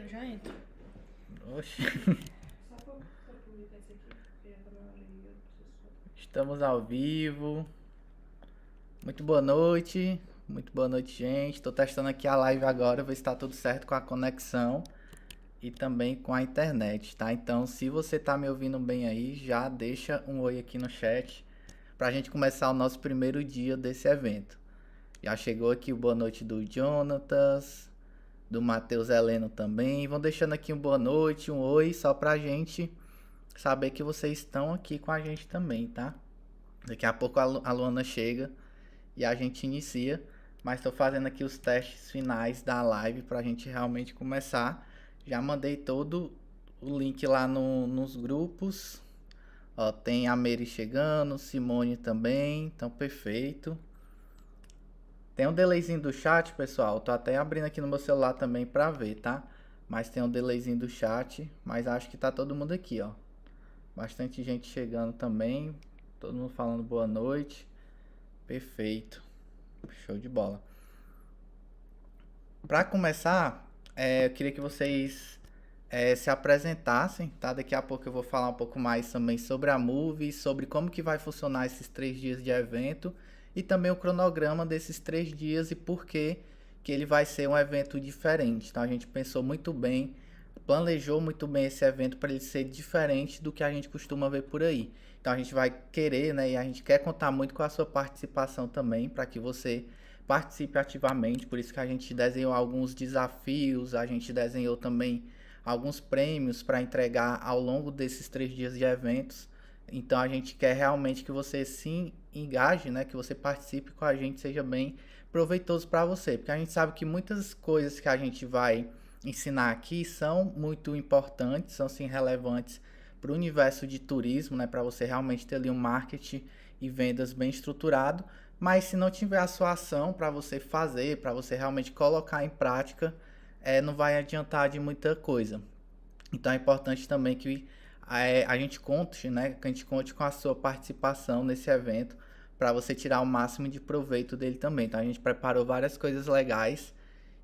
Eu já entro. Oxi. Só pra publicar esse aqui, porque é pra eu ler. Estamos ao vivo. Muito boa noite, gente. Tô testando aqui a live agora, ver se tá tudo certo com a conexão e também com a internet, tá? Então, se você tá me ouvindo bem aí, já deixa um oi aqui no chat pra gente começar o nosso primeiro dia desse evento. Já chegou aqui o boa noite do Jonatas, do Matheus Heleno também. Vão deixando aqui um boa noite, um oi, só pra gente saber que vocês estão aqui com a gente também, tá? Daqui a pouco a Luana chega e a gente inicia, mas estou fazendo aqui os testes finais da live para a gente realmente começar. Já mandei todo o link lá nos grupos. Ó, tem a Mary chegando, Simone também, então perfeito. Tem um delayzinho do chat, pessoal. Tô até abrindo aqui no meu celular também para ver, tá? Mas tem um delayzinho do chat, mas acho que tá todo mundo aqui, ó. Bastante gente chegando também. Todo mundo falando boa noite. Perfeito. Show de bola. Para começar, eu queria que vocês se apresentassem, tá? Daqui a pouco eu vou falar um pouco mais também sobre a Move, sobre como que vai funcionar esses 3 dias de evento e também o cronograma desses 3 dias e por que ele vai ser um evento diferente. Então a gente pensou muito bem, planejou muito bem esse evento para ele ser diferente do que a gente costuma ver por aí. Então a gente vai querer, né, e a gente quer contar muito com a sua participação também, para que você participe ativamente. Por isso que a gente desenhou alguns desafios, a gente desenhou também alguns prêmios para entregar ao longo desses 3 dias de eventos. Então a gente quer realmente que você se engaje, né, que você participe com a gente, seja bem proveitoso para você, porque a gente sabe que muitas coisas que a gente vai ensinar aqui são muito importantes, são sim relevantes para o universo de turismo, né, para você realmente ter ali um marketing e vendas bem estruturado, mas se não tiver a sua ação para você fazer, para você realmente colocar em prática, não vai adiantar de muita coisa. Então é importante também que a gente conte, né, que a gente conte com a sua participação nesse evento para você tirar o máximo de proveito dele também. Então a gente preparou várias coisas legais.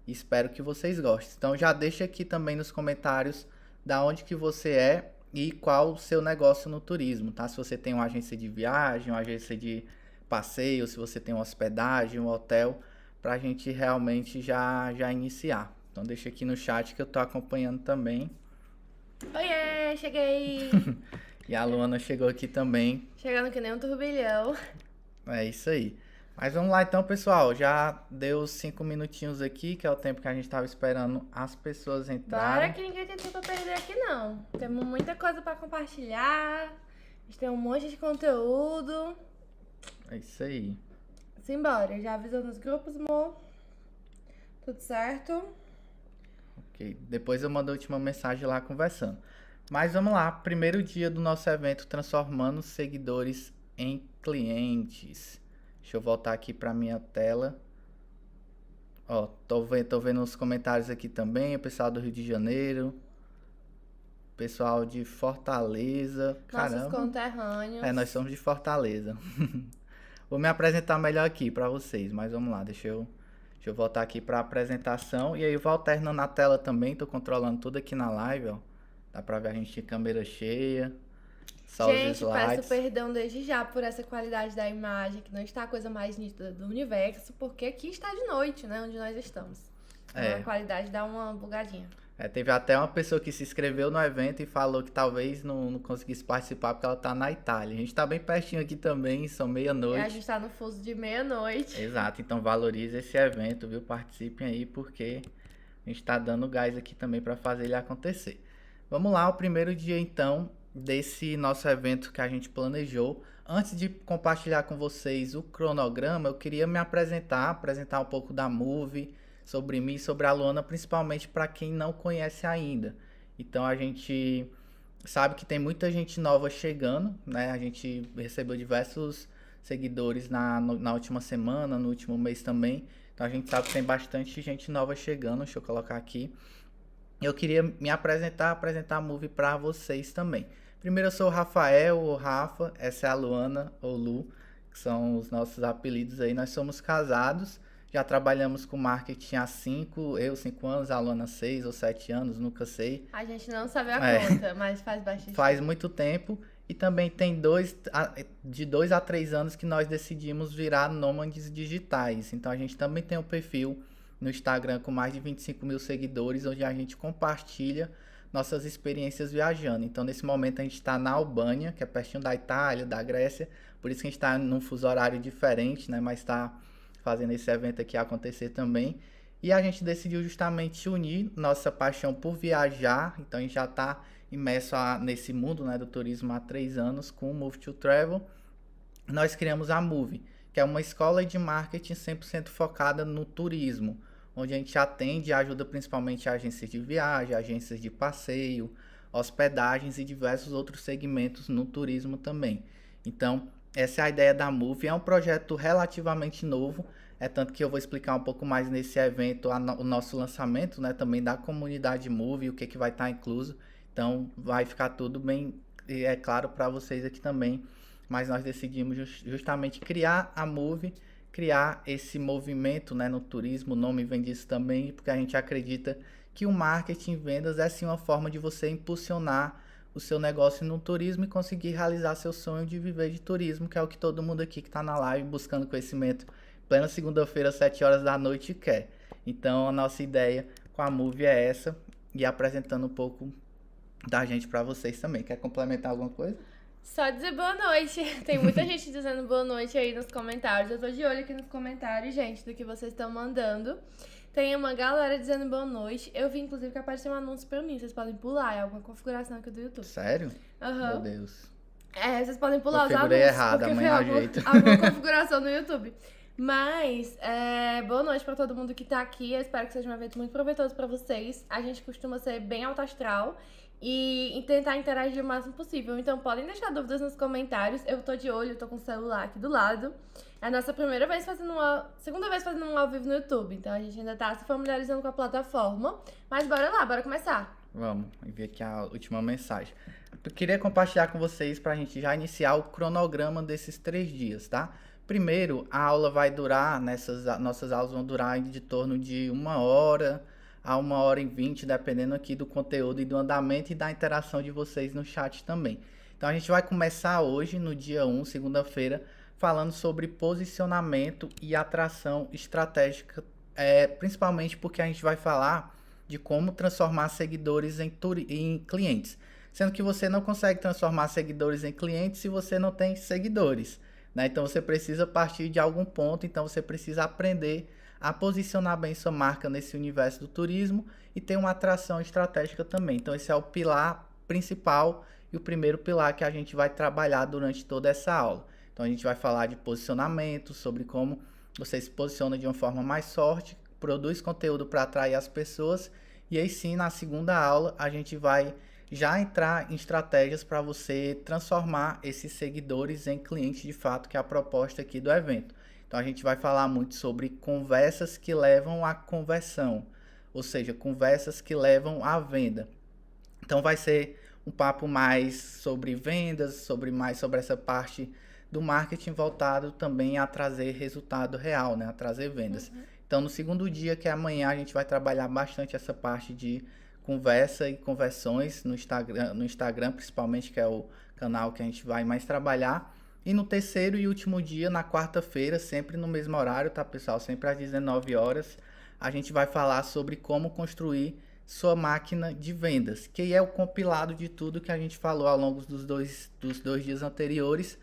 Espero que vocês gostem. Então já deixa aqui também nos comentários da onde que você é e qual o seu negócio no turismo, tá? Se você tem uma agência de viagem, uma agência de passeio, se você tem uma hospedagem, um hotel, para a gente realmente já iniciar. Então deixa aqui no chat que eu tô acompanhando também. Oiê, cheguei! E a Luana chegou aqui também. Chegando que nem um turbilhão. É isso aí. Mas vamos lá então, pessoal. Já deu 5 minutinhos aqui, que é o tempo que a gente estava esperando as pessoas Bora entrarem. que ninguém tem tempo pra perder aqui, não. Temos muita coisa pra compartilhar. A gente tem um monte de conteúdo. É isso aí. Simbora, já avisou nos grupos, amor? Tudo certo? Ok. Depois eu mando a última mensagem lá conversando. Mas vamos lá. Primeiro dia do nosso evento Transformando Seguidores em Clientes. Deixa eu voltar aqui para minha tela. Ó, tô vendo os comentários aqui também. O pessoal do Rio de Janeiro. Pessoal de Fortaleza. Nossos Caramba. conterrâneos. Nós somos de Fortaleza. Vou me apresentar melhor aqui para vocês, mas vamos lá, deixa eu voltar aqui para a apresentação e aí eu vou alternando na tela também, tô controlando tudo aqui na live, ó. Dá para ver a gente de câmera cheia, só os Gente, peço slides. perdão desde já por essa qualidade da imagem, que não está a coisa mais nítida do universo, porque aqui está de noite, né, onde nós estamos. Então a qualidade dá uma bugadinha. Teve até uma pessoa que se inscreveu no evento e falou que talvez não conseguisse participar porque ela tá na Itália. A gente tá bem pertinho aqui também, são meia-noite. A gente tá no fuso de meia-noite. Exato, então valorize esse evento, viu? Participem aí porque a gente tá dando gás aqui também para fazer ele acontecer. Vamos lá, o primeiro dia então desse nosso evento que a gente planejou. Antes de compartilhar com vocês o cronograma, eu queria me apresentar um pouco da Move, sobre mim, sobre a Luana, principalmente para quem não conhece ainda. Então a gente sabe que tem muita gente nova chegando, né? A gente recebeu diversos seguidores na última semana, no último mês também. Então a gente sabe que tem bastante gente nova chegando. Deixa eu colocar aqui. Eu queria me apresentar a Move para vocês também. Primeiro eu sou o Rafael, ou Rafa, essa é a Luana, ou Lu, que são os nossos apelidos aí. Nós somos casados, Já trabalhamos com marketing há 5 anos, a Luana 6 ou 7 anos, nunca sei. A gente não sabe a conta, mas faz bastante Faz muito tempo. E também tem de 2 a 3 anos que nós decidimos virar nômades digitais. Então a gente também tem um perfil no Instagram com mais de 25 mil seguidores, onde a gente compartilha nossas experiências viajando. Então nesse momento a gente está na Albânia, que é pertinho da Itália, da Grécia. Por isso que a gente está num fuso horário diferente, né? Mas está fazendo esse evento aqui acontecer também. E a gente decidiu justamente unir nossa paixão por viajar. Então a gente já está imerso nesse mundo, né, do turismo há 3 anos com o Move to Travel. Nós criamos a Move, que é uma escola de marketing 100% focada no turismo, onde a gente atende e ajuda principalmente agências de viagem, agências de passeio, hospedagens e diversos outros segmentos no turismo também. Então, essa é a ideia da Move. É um projeto relativamente novo, é tanto que eu vou explicar um pouco mais nesse evento o nosso lançamento, né, também da comunidade Move, o que vai estar incluso. Então, vai ficar tudo bem, é claro, para vocês aqui também. Mas nós decidimos justamente criar a Move, criar esse movimento, né, no turismo. O nome vem disso também, porque a gente acredita que o marketing e vendas é sim uma forma de você impulsionar o seu negócio no turismo e conseguir realizar seu sonho de viver de turismo, que é o que todo mundo aqui que está na live buscando conhecimento, plena segunda-feira, 7 horas da noite, quer. Então, a nossa ideia com a Move é essa, e apresentando um pouco da gente para vocês também. Quer complementar alguma coisa? Só dizer boa noite. Tem muita gente dizendo boa noite aí nos comentários. Eu tô de olho aqui nos comentários, gente, do que vocês estão mandando. Tem uma galera dizendo boa noite. Eu vi, inclusive, que apareceu um anúncio pra mim. Vocês podem pular. É alguma configuração aqui do YouTube. Sério? Aham. Meu Deus. Vocês podem pular os Configurei anúncios. errado, porque amanhã foi ajeito. alguma configuração no YouTube. Mas, boa noite pra todo mundo que tá aqui. Eu espero que seja um evento muito proveitoso pra vocês. A gente costuma ser bem alto astral e tentar interagir o máximo possível. Então, podem deixar dúvidas nos comentários. Eu tô de olho, tô com o celular aqui do lado. É a nossa segunda vez fazendo um ao vivo no YouTube. Então, a gente ainda tá se familiarizando com a plataforma. Mas bora lá, bora começar. Vamos, enviar aqui a última mensagem. Eu queria compartilhar com vocês pra gente já iniciar o cronograma desses 3 dias, tá? Primeiro, a aula vai durar, nossas aulas vão durar de torno de 1 hora a 1h20, dependendo aqui do conteúdo e do andamento e da interação de vocês no chat também. Então a gente vai começar hoje, no dia 1, segunda-feira, falando sobre posicionamento e atração estratégica, principalmente porque a gente vai falar de como transformar seguidores em clientes. Sendo que você não consegue transformar seguidores em clientes se você não tem seguidores, né? Então você precisa partir de algum ponto, então você precisa aprender a posicionar bem sua marca nesse universo do turismo e ter uma atração estratégica também. Então esse é o pilar principal e o primeiro pilar que a gente vai trabalhar durante toda essa aula. Então a gente vai falar de posicionamento, sobre como você se posiciona de uma forma mais forte, produz conteúdo para atrair as pessoas, e aí sim, na segunda aula, a gente vai já entrar em estratégias para você transformar esses seguidores em clientes de fato, que é a proposta aqui do evento. Então a gente vai falar muito sobre conversas que levam à conversão, ou seja, conversas que levam à venda. Então vai ser um papo mais sobre vendas, mais sobre essa parte do marketing voltado também a trazer resultado real, né? A trazer vendas. Uhum. Então no segundo dia, que é amanhã, a gente vai trabalhar bastante essa parte de conversa e conversões no Instagram principalmente, que é o canal que a gente vai mais trabalhar. E no terceiro e último dia, na quarta-feira, sempre no mesmo horário, tá, pessoal? Sempre às 19 horas, a gente vai falar sobre como construir sua máquina de vendas, que é o compilado de tudo que a gente falou ao longo dos dois dias anteriores,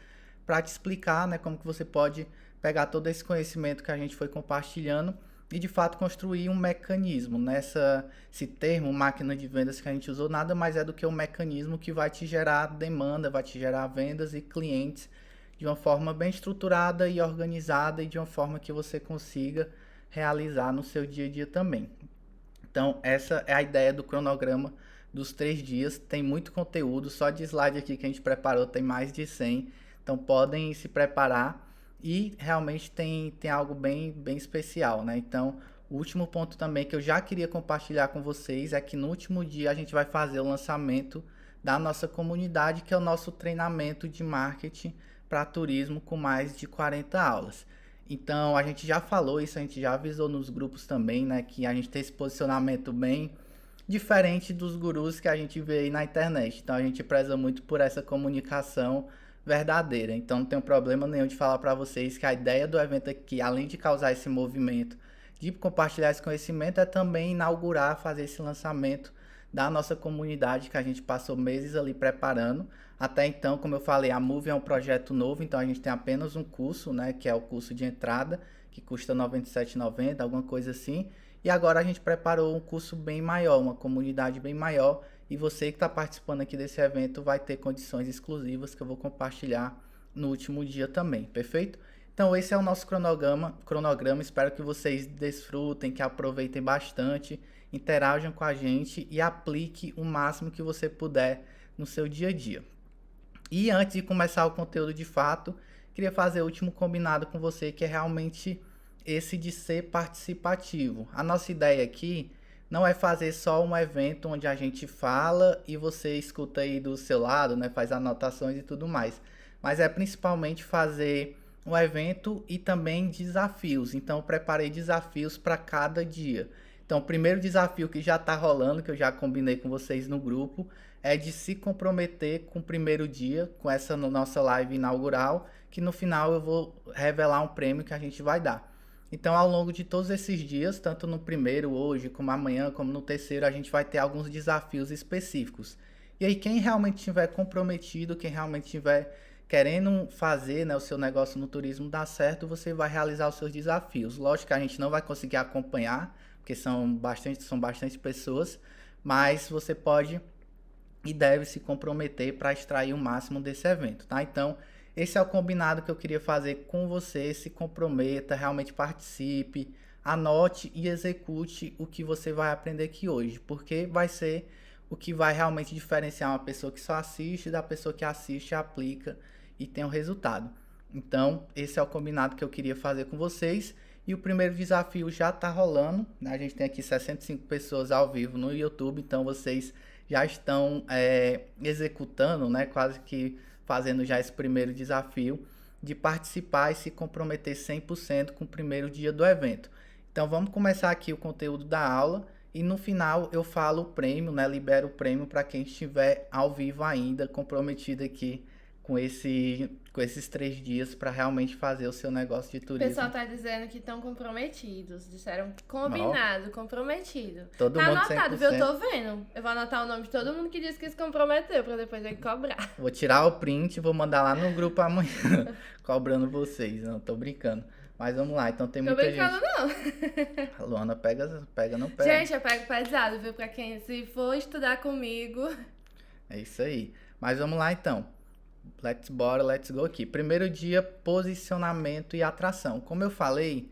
para te explicar, né, como que você pode pegar todo esse conhecimento que a gente foi compartilhando e, de fato, construir um mecanismo. Esse termo, máquina de vendas, que a gente usou, nada mais é do que um mecanismo que vai te gerar demanda, vai te gerar vendas e clientes de uma forma bem estruturada e organizada e de uma forma que você consiga realizar no seu dia a dia também. Então, essa é a ideia do cronograma dos 3 dias. Tem muito conteúdo, só de slide aqui que a gente preparou tem mais de 100. Então, podem se preparar e realmente tem algo bem especial, né? Então, o último ponto também que eu já queria compartilhar com vocês é que no último dia a gente vai fazer o lançamento da nossa comunidade, que é o nosso treinamento de marketing para turismo com mais de 40 aulas. Então, a gente já falou isso, a gente já avisou nos grupos também, né? Que a gente tem esse posicionamento bem diferente dos gurus que a gente vê aí na internet. Então, a gente preza muito por essa comunicação verdadeira. Então, não tem problema nenhum de falar para vocês que a ideia do evento aqui, além de causar esse movimento, de compartilhar esse conhecimento, é também inaugurar, fazer esse lançamento da nossa comunidade que a gente passou meses ali preparando. Até então, como eu falei, a Move é um projeto novo, então a gente tem apenas um curso, né, que é o curso de entrada, que custa R$ 97,90, alguma coisa assim. E agora a gente preparou um curso bem maior, uma comunidade bem maior, e você que está participando aqui desse evento vai ter condições exclusivas que eu vou compartilhar no último dia também, perfeito? Então esse é o nosso cronograma, espero que vocês desfrutem, que aproveitem bastante, interajam com a gente e aplique o máximo que você puder no seu dia a dia. E antes de começar o conteúdo de fato, queria fazer o último combinado com você, que é realmente esse de ser participativo. A nossa ideia aqui não é fazer só um evento onde a gente fala e você escuta aí do seu lado, né, faz anotações e tudo mais, mas é principalmente fazer um evento e também desafios. Então, eu preparei desafios para cada dia. Então, o primeiro desafio que já está rolando, que eu já combinei com vocês no grupo, é de se comprometer com o primeiro dia, com essa nossa live inaugural, que no final eu vou revelar um prêmio que a gente vai dar. Então, ao longo de todos esses dias, tanto no primeiro, hoje, como amanhã, como no terceiro, a gente vai ter alguns desafios específicos. E aí, quem realmente estiver comprometido, quem realmente estiver querendo fazer, né, o seu negócio no turismo dar certo, você vai realizar os seus desafios. Lógico que a gente não vai conseguir acompanhar, porque são bastante pessoas, mas você pode e deve se comprometer para extrair o máximo desse evento, tá? Então, esse é o combinado que eu queria fazer com você. Se comprometa, realmente participe, anote e execute o que você vai aprender aqui hoje, porque vai ser o que vai realmente diferenciar uma pessoa que só assiste da pessoa que assiste, aplica e tem o resultado. Então, esse é o combinado que eu queria fazer com vocês. E o primeiro desafio já está rolando, né? A gente tem aqui 65 pessoas ao vivo no YouTube, então vocês já estão executando, né? Quase que fazendo já esse primeiro desafio de participar e se comprometer 100% com o primeiro dia do evento. Então vamos começar aqui o conteúdo da aula e no final eu falo o prêmio, né? Libero o prêmio para quem estiver ao vivo ainda, comprometido aqui com esses 3 dias para realmente fazer o seu negócio de O turismo. pessoal tá dizendo que estão comprometidos. Disseram combinado, comprometido. Todo Tá mundo anotado, 100%. viu? Eu tô vendo. Eu vou anotar o nome de todo mundo que disse que se comprometeu, pra depois ele cobrar. Vou tirar o print e vou mandar lá no grupo amanhã, cobrando vocês. Não, tô brincando. Mas vamos lá, então tem Tô muita brincando, gente. não. A Luana pega no pé. Gente, eu pego pesado, viu? Pra quem se for estudar comigo. É isso aí. Mas vamos lá então. Let's go aqui. Primeiro dia, posicionamento e atração. Como eu falei,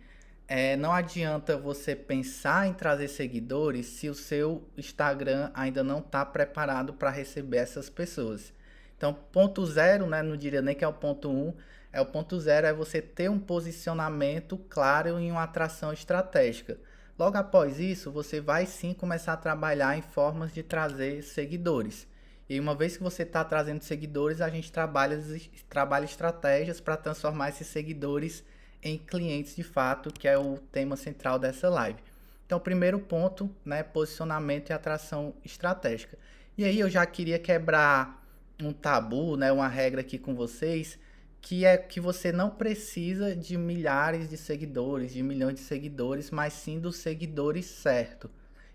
não adianta você pensar em trazer seguidores se o seu Instagram ainda não está preparado para receber essas pessoas. Então, ponto zero, né? Não diria nem que é o ponto 1. O ponto zero é você ter um posicionamento claro e uma atração estratégica. Logo após isso, você vai sim começar a trabalhar em formas de trazer seguidores. E uma vez que você está trazendo seguidores, a gente trabalha estratégias para transformar esses seguidores em clientes de fato, que é o tema central dessa live. Então, primeiro ponto, né, posicionamento e atração estratégica. E aí eu já queria quebrar um tabu, né, uma regra aqui com vocês, que é que você não precisa de milhares de seguidores, de milhões de seguidores, mas sim dos seguidores certos.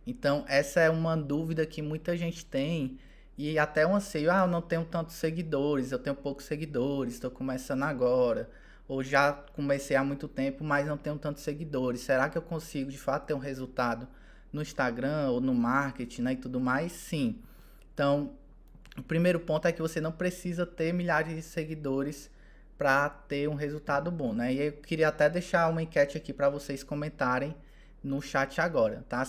Então, essa é uma dúvida que muita gente tem, e até um anseio, eu não tenho tantos seguidores, eu tenho poucos seguidores, estou começando agora, ou já comecei há muito tempo, mas não tenho tantos seguidores. Será que eu consigo de fato ter um resultado no Instagram ou no marketing, né, e tudo mais? Sim. Então, o primeiro ponto é que você não precisa ter milhares de seguidores para ter um resultado bom, né? E eu queria até deixar uma enquete aqui para vocês comentarem no chat agora, tá?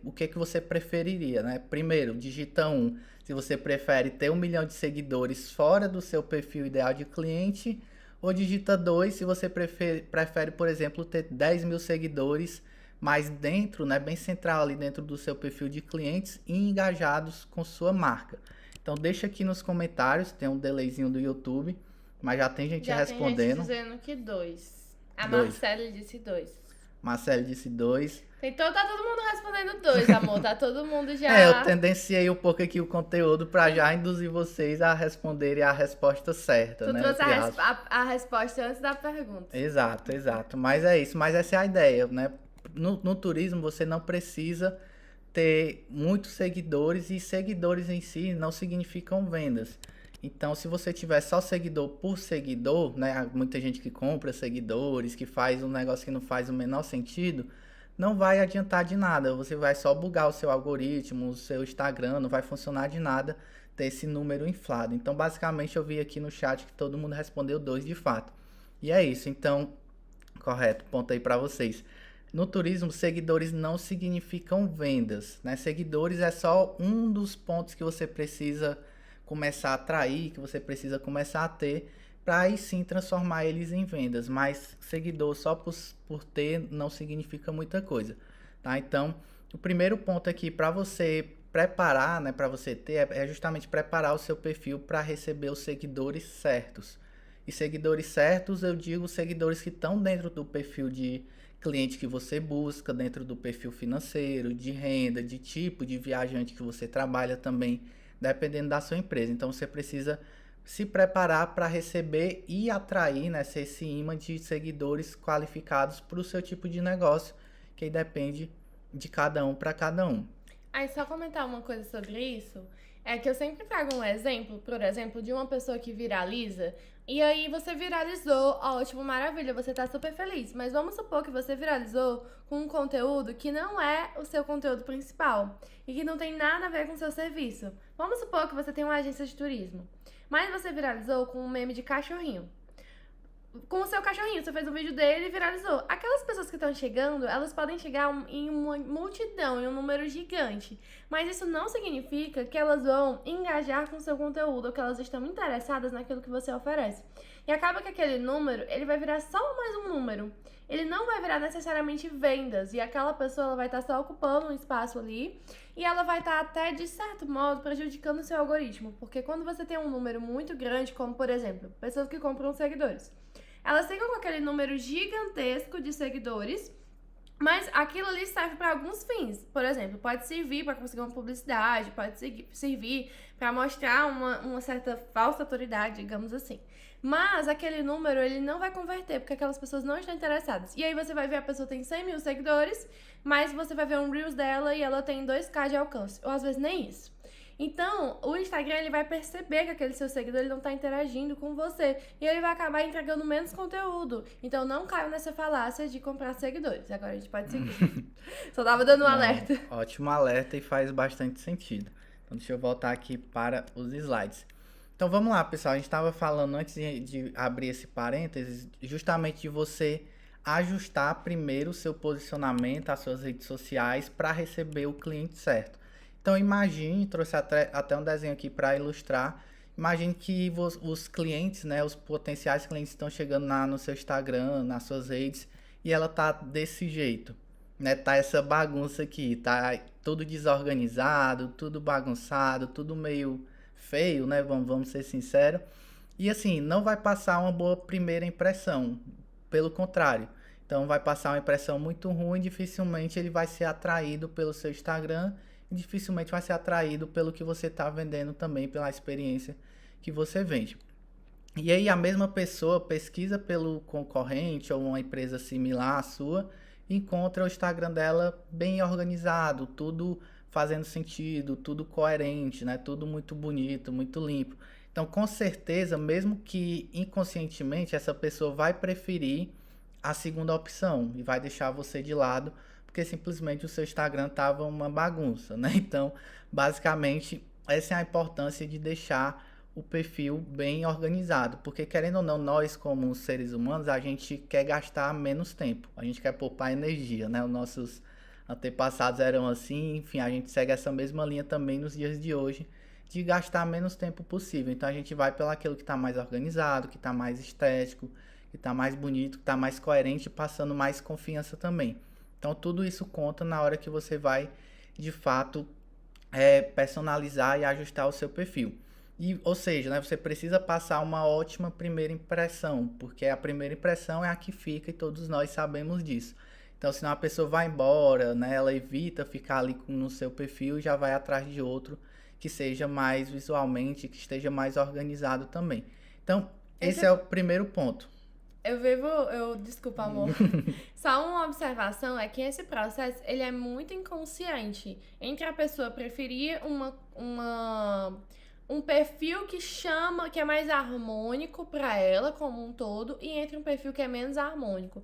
O que você preferiria, né? Primeiro, digita 1, se você prefere ter 1 milhão de seguidores fora do seu perfil ideal de cliente, ou digita 2, se você prefere, por exemplo, ter 10 mil seguidores, mas dentro, né, bem central ali dentro do seu perfil de clientes e engajados com sua marca. Então deixa aqui nos comentários, tem um delayzinho do YouTube, mas já tem gente respondendo. Já tem gente dizendo que 2. A 2. Marcele disse 2. Marcelo disse 2. Tá todo mundo respondendo 2, amor. Tá todo mundo já... Eu tendenciei um pouco aqui o conteúdo para já induzir vocês a responderem a resposta certa, Tu né? trouxe a resposta antes da pergunta. Exato. Mas é isso, mas essa é a ideia, né? No turismo você não precisa ter muitos seguidores e seguidores em si não significam vendas. Então, se você tiver só seguidor por seguidor, né? Há muita gente que compra seguidores, que faz um negócio que não faz o menor sentido, não vai adiantar de nada. Você vai só bugar o seu algoritmo, o seu Instagram, não vai funcionar de nada ter esse número inflado. Então, basicamente, eu vi aqui no chat que todo mundo respondeu 2 de fato. E é isso. Então, correto, ponto aí para vocês. No turismo, seguidores não significam vendas, né? Seguidores é só um dos pontos que você precisa começar a atrair, que você precisa começar a ter, para aí sim transformar eles em vendas. Mas seguidor só por ter não significa muita coisa, tá? Então, o primeiro ponto aqui para você preparar, né, para você ter, é justamente preparar o seu perfil para receber os seguidores certos. E seguidores certos, eu digo seguidores que estão dentro do perfil de cliente que você busca, dentro do perfil financeiro, de renda, de tipo de viajante que você trabalha também, dependendo da sua empresa. Então você precisa se preparar para receber e atrair, né, ser esse imã de seguidores qualificados para o seu tipo de negócio, que aí depende de cada um para cada um. Aí só comentar uma coisa sobre isso, é que eu sempre trago um exemplo, por exemplo, de uma pessoa que viraliza, e aí você viralizou, ótimo, maravilha, você tá super feliz, mas vamos supor que você viralizou com um conteúdo que não é o seu conteúdo principal, e que não tem nada a ver com o seu serviço. Vamos supor que você tem uma agência de turismo, mas você viralizou com um meme de cachorrinho. Com o seu cachorrinho, você fez um vídeo dele e viralizou. Aquelas pessoas que estão chegando, elas podem chegar em uma multidão, em um número gigante. Mas isso não significa que elas vão engajar com o seu conteúdo ou que elas estão interessadas naquilo que você oferece. E acaba que aquele número, ele vai virar só mais um número. Ele não vai virar necessariamente vendas. E aquela pessoa, ela vai estar só ocupando um espaço ali. E ela vai estar até, de certo modo, prejudicando o seu algoritmo. Porque quando você tem um número muito grande, como por exemplo, pessoas que compram seguidores, elas ficam com aquele número gigantesco de seguidores, mas aquilo ali serve para alguns fins. Por exemplo, pode servir para conseguir uma publicidade, pode servir para mostrar uma certa falsa autoridade, digamos assim. Mas aquele número, ele não vai converter, porque aquelas pessoas não estão interessadas. E aí você vai ver a pessoa tem 100 mil seguidores, mas você vai ver um Reels dela e ela tem 2K de alcance. Ou às vezes nem isso. Então, o Instagram, ele vai perceber que aquele seu seguidor, ele não tá interagindo com você. E ele vai acabar entregando menos conteúdo. Então, não caia nessa falácia de comprar seguidores. Agora a gente pode seguir. Só tava dando um alerta. Ótimo alerta e faz bastante sentido. Então, deixa eu voltar aqui para os slides. Então, vamos lá, pessoal. A gente estava falando, antes de abrir esse parênteses, justamente de você ajustar primeiro o seu posicionamento, as suas redes sociais, para receber o cliente certo. Então imagine, trouxe até um desenho aqui para ilustrar, imagine que os clientes, né, os potenciais clientes estão chegando no seu Instagram, nas suas redes, e ela tá desse jeito, né, tá essa bagunça aqui, tá tudo desorganizado, tudo bagunçado, tudo meio feio, né, vamos ser sinceros, e assim, não vai passar uma boa primeira impressão, pelo contrário, então vai passar uma impressão muito ruim, dificilmente ele vai ser atraído pelo seu Instagram, e dificilmente vai ser atraído pelo que você está vendendo também, pela experiência que você vende. E aí a mesma pessoa pesquisa pelo concorrente ou uma empresa similar à sua, e encontra o Instagram dela bem organizado, tudo fazendo sentido, tudo coerente, né? Tudo muito bonito, muito limpo. Então, com certeza, mesmo que inconscientemente, essa pessoa vai preferir a segunda opção e vai deixar você de lado, porque simplesmente o seu Instagram estava uma bagunça, né? Então, basicamente, essa é a importância de deixar o perfil bem organizado, porque querendo ou não, nós como seres humanos, a gente quer gastar menos tempo, a gente quer poupar energia, né? Os nossos antepassados eram assim, enfim, a gente segue essa mesma linha também nos dias de hoje, de gastar menos tempo possível. Então, a gente vai pelo aquilo que está mais organizado, que está mais estético, que está mais bonito, que está mais coerente, passando mais confiança também. Então, tudo isso conta na hora que você vai, de fato, personalizar e ajustar o seu perfil. E, ou seja, né, você precisa passar uma ótima primeira impressão, porque a primeira impressão é a que fica e todos nós sabemos disso. Então, senão a pessoa vai embora, né, ela evita ficar ali no seu perfil e já vai atrás de outro que seja mais visualmente, que esteja mais organizado também. Então, esse é o primeiro ponto. Desculpa, amor. Só uma observação é que esse processo, ele é muito inconsciente. Entre a pessoa preferir um perfil que é mais harmônico pra ela como um todo, e entre um perfil que é menos harmônico.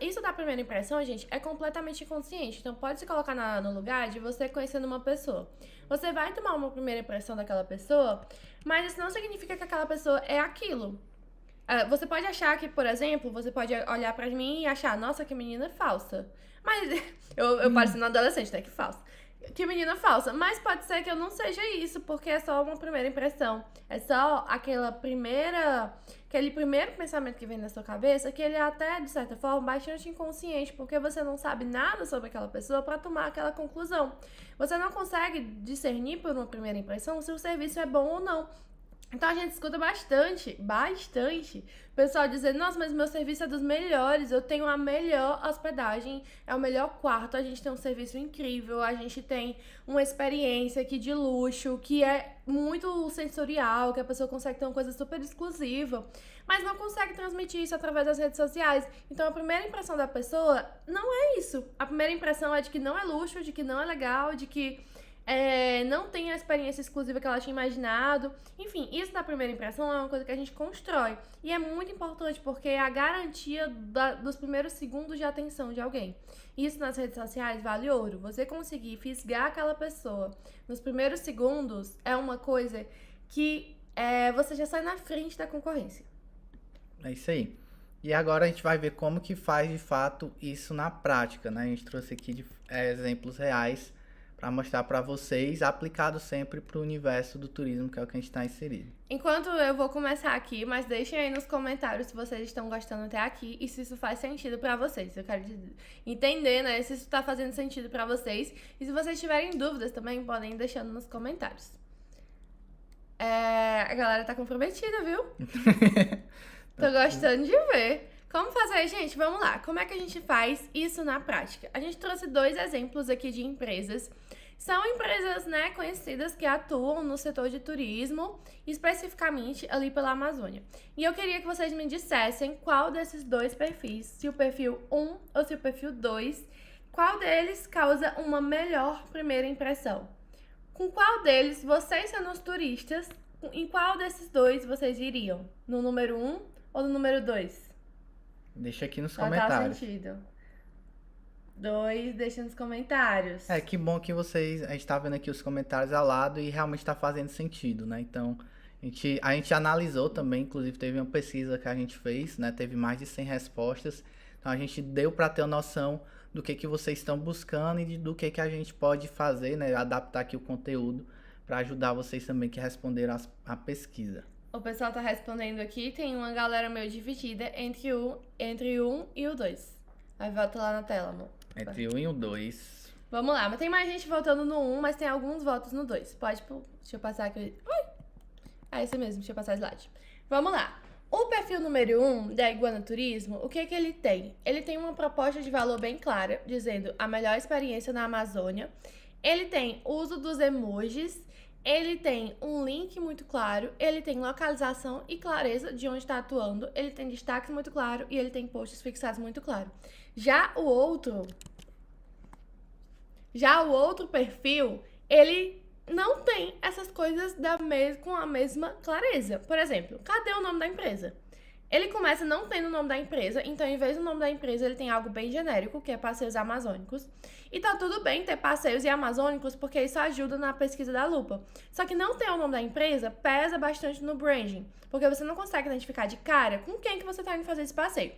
Isso da primeira impressão, gente, é completamente inconsciente. Então pode se colocar no lugar de você conhecendo uma pessoa. Você vai tomar uma primeira impressão daquela pessoa, mas isso não significa que aquela pessoa é aquilo. Você pode achar que, por exemplo, você pode olhar pra mim e achar, nossa, que menina falsa. Mas eu parecendo adolescente, né? Que falsa. Que menina falsa. Mas pode ser que eu não seja isso, porque é só uma primeira impressão. É só aquele primeiro pensamento que vem na sua cabeça, que ele é até, de certa forma, bastante inconsciente, porque você não sabe nada sobre aquela pessoa pra tomar aquela conclusão. Você não consegue discernir por uma primeira impressão se o serviço é bom ou não. Então a gente escuta bastante, o pessoal dizendo, nossa, mas meu serviço é dos melhores, eu tenho a melhor hospedagem, é o melhor quarto, a gente tem um serviço incrível, a gente tem uma experiência aqui de luxo, que é muito sensorial, que a pessoa consegue ter uma coisa super exclusiva, mas não consegue transmitir isso através das redes sociais. Então a primeira impressão da pessoa não é isso. A primeira impressão é de que não é luxo, de que não é legal, de que não tem a experiência exclusiva que ela tinha imaginado. Enfim, isso da primeira impressão é uma coisa que a gente constrói. E é muito importante porque é a garantia dos primeiros segundos de atenção de alguém. Isso nas redes sociais vale ouro. Você conseguir fisgar aquela pessoa nos primeiros segundos é uma coisa que você já sai na frente da concorrência. É isso aí. E agora a gente vai ver como que faz de fato isso na prática, né? A gente trouxe aqui exemplos reais para mostrar para vocês, aplicado sempre para o universo do turismo, que é o que a gente está inserido. Enquanto eu vou começar aqui, mas deixem aí nos comentários se vocês estão gostando até aqui e se isso faz sentido para vocês. Eu quero entender, né, se isso está fazendo sentido para vocês. E se vocês tiverem dúvidas também, podem ir deixando nos comentários. A galera tá comprometida, viu? Tô gostando de ver. Como fazer, gente? Vamos lá. Como é que a gente faz isso na prática? A gente trouxe 2 exemplos aqui de empresas. São empresas, né, conhecidas que atuam no setor de turismo, especificamente ali pela Amazônia. E eu queria que vocês me dissessem qual desses 2 perfis, se o perfil 1 ou se o perfil 2, qual deles causa uma melhor primeira impressão. Com qual deles, vocês sendo os turistas, em qual desses 2 vocês iriam? No número 1 ou no número 2? Deixa aqui nos Total comentários. sentido. 2, deixa nos comentários. Que bom que a gente tá vendo aqui os comentários ao lado e realmente tá fazendo sentido, né? Então, a gente analisou também, inclusive teve uma pesquisa que a gente fez, né? Teve mais de 100 respostas. Então, a gente deu para ter uma noção do que vocês estão buscando e do que a gente pode fazer, né? Adaptar aqui o conteúdo para ajudar vocês também que responderam a pesquisa. O pessoal tá respondendo aqui, tem uma galera meio dividida entre o 1 e o 2. Aí volta lá na tela, amor. Entre o 1 e o 2. Vamos lá, mas tem mais gente votando no 1, mas tem alguns votos no 2. Deixa eu passar aqui. Ui! É esse mesmo, deixa eu passar o slide. Vamos lá. O perfil número 1 da Iguana Turismo, o que ele tem? Ele tem uma proposta de valor bem clara, dizendo a melhor experiência na Amazônia. Ele tem uso dos emojis, ele tem um link muito claro, ele tem localização e clareza de onde está atuando, ele tem destaques muito claro e ele tem posts fixados muito claro. Já o outro perfil, ele não tem essas coisas com a mesma clareza. Por exemplo, cadê o nome da empresa? Ele começa não tendo o nome da empresa, então em vez do nome da empresa ele tem algo bem genérico, que é Passeios Amazônicos. E tá tudo bem ter passeios e amazônicos, porque isso ajuda na pesquisa da lupa. Só que não ter o nome da empresa pesa bastante no branding, porque você não consegue identificar de cara com quem que você tá indo fazer esse passeio.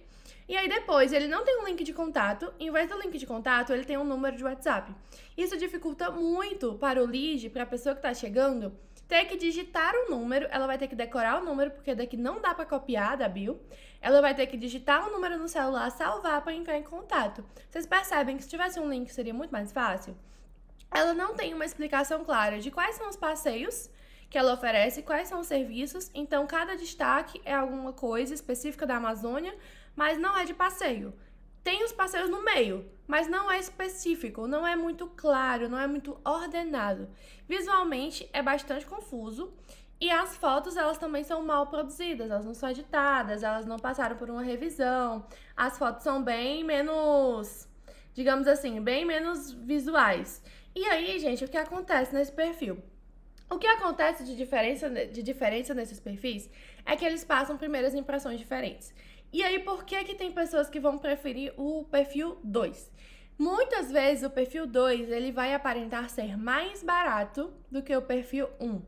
E aí depois ele não tem um link de contato, em vez do link de contato ele tem um número de WhatsApp. Isso dificulta muito para o lead, para a pessoa que tá chegando, ter que digitar o número, ela vai ter que decorar o número, porque daqui não dá pra copiar da bio. Ela vai ter que digitar o número no celular, salvar pra entrar em contato. Vocês percebem que se tivesse um link seria muito mais fácil? Ela não tem uma explicação clara de quais são os passeios que ela oferece, quais são os serviços. Então, cada destaque é alguma coisa específica da Amazônia, mas não é de passeio. Tem os passeios no meio, mas não é específico, não é muito claro, não é muito ordenado. Visualmente é bastante confuso e as fotos elas também são mal produzidas, elas não são editadas, elas não passaram por uma revisão. As fotos são bem menos, digamos assim, bem menos visuais. E aí, gente, o que acontece nesse perfil? O que acontece de diferença nesses perfis é que eles passam primeiras impressões diferentes. E aí, por que tem pessoas que vão preferir o perfil 2? Muitas vezes o perfil 2 ele vai aparentar ser mais barato do que o perfil 1.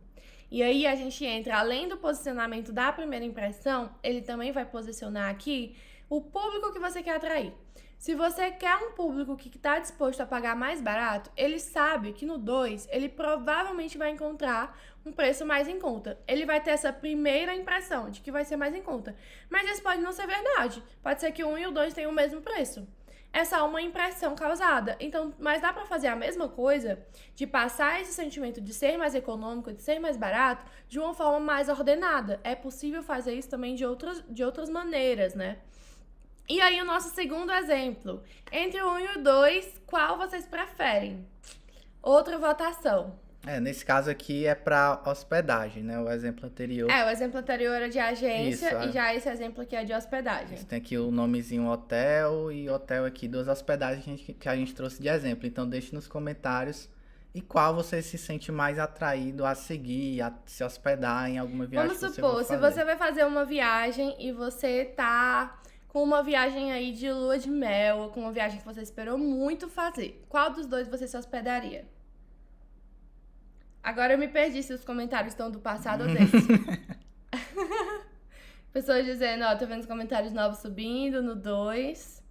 E aí a gente entra, além do posicionamento da primeira impressão, ele também vai posicionar aqui o público que você quer atrair. Se você quer um público que está disposto a pagar mais barato, ele sabe que no 2 ele provavelmente vai encontrar um preço mais em conta. Ele vai ter essa primeira impressão de que vai ser mais em conta. Mas isso pode não ser verdade. Pode ser que o 1 e o 2 tenham o mesmo preço. É só uma impressão causada. Então, mas dá para fazer a mesma coisa de passar esse sentimento de ser mais econômico, de ser mais barato, de uma forma mais ordenada. É possível fazer isso também de outras maneiras, né? E aí, o nosso segundo exemplo. Entre o 1 e o 2, qual vocês preferem? Outra votação. Nesse caso aqui é para hospedagem, né? O exemplo anterior. O exemplo anterior era de agência Isso, e já esse exemplo aqui é de hospedagem. Tem aqui o nomezinho hotel e hotel aqui, duas hospedagens que a gente trouxe de exemplo. Então, deixe nos comentários e qual você se sente mais atraído a seguir, a se hospedar em alguma viagem. Vamos supor, se você vai fazer uma viagem e você tá com uma viagem aí de lua de mel, ou com uma viagem que você esperou muito fazer, qual dos dois você se hospedaria? Agora eu me perdi se os comentários estão do passado ou desse. Pessoas dizendo, ó, tô vendo os comentários novos subindo no 2.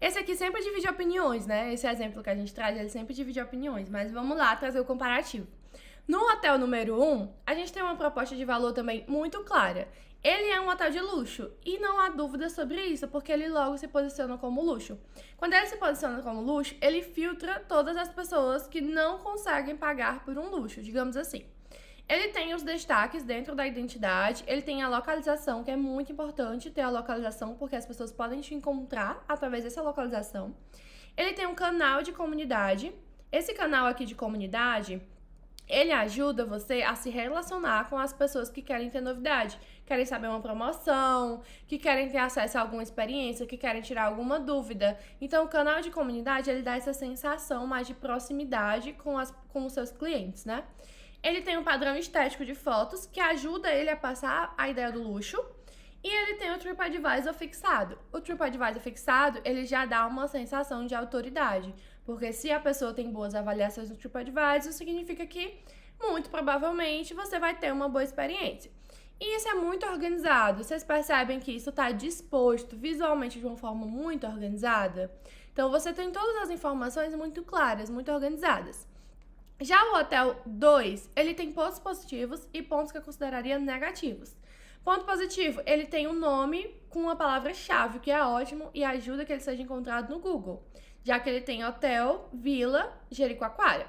Esse aqui sempre divide opiniões, né? Esse exemplo que a gente traz, ele sempre divide opiniões. Mas vamos lá trazer o comparativo. No hotel número 1, a gente tem uma proposta de valor também muito clara. Ele é um hotel de luxo e não há dúvida sobre isso, porque ele logo se posiciona como luxo. Quando ele se posiciona como luxo, ele filtra todas as pessoas que não conseguem pagar por um luxo, digamos assim. Ele tem os destaques dentro da identidade, ele tem a localização, que é muito importante ter a localização, porque as pessoas podem te encontrar através dessa localização. Ele tem um canal de comunidade. Esse canal aqui de comunidade, ele ajuda você a se relacionar com as pessoas que querem ter novidade, querem saber uma promoção, que querem ter acesso a alguma experiência, que querem tirar alguma dúvida. Então, o canal de comunidade, ele dá essa sensação mais de proximidade com os seus clientes, né? Ele tem um padrão estético de fotos que ajuda ele a passar a ideia do luxo. E ele tem o TripAdvisor fixado. O TripAdvisor fixado, ele já dá uma sensação de autoridade. Porque se a pessoa tem boas avaliações no TripAdvisor, significa que, muito provavelmente, você vai ter uma boa experiência. E isso é muito organizado. Vocês percebem que isso está disposto visualmente de uma forma muito organizada? Então, você tem todas as informações muito claras, muito organizadas. Já o hotel 2, ele tem pontos positivos e pontos que eu consideraria negativos. Ponto positivo, ele tem um nome com uma palavra-chave, que é ótimo e ajuda que ele seja encontrado no Google, já que ele tem Hotel Vila Jericoacoara.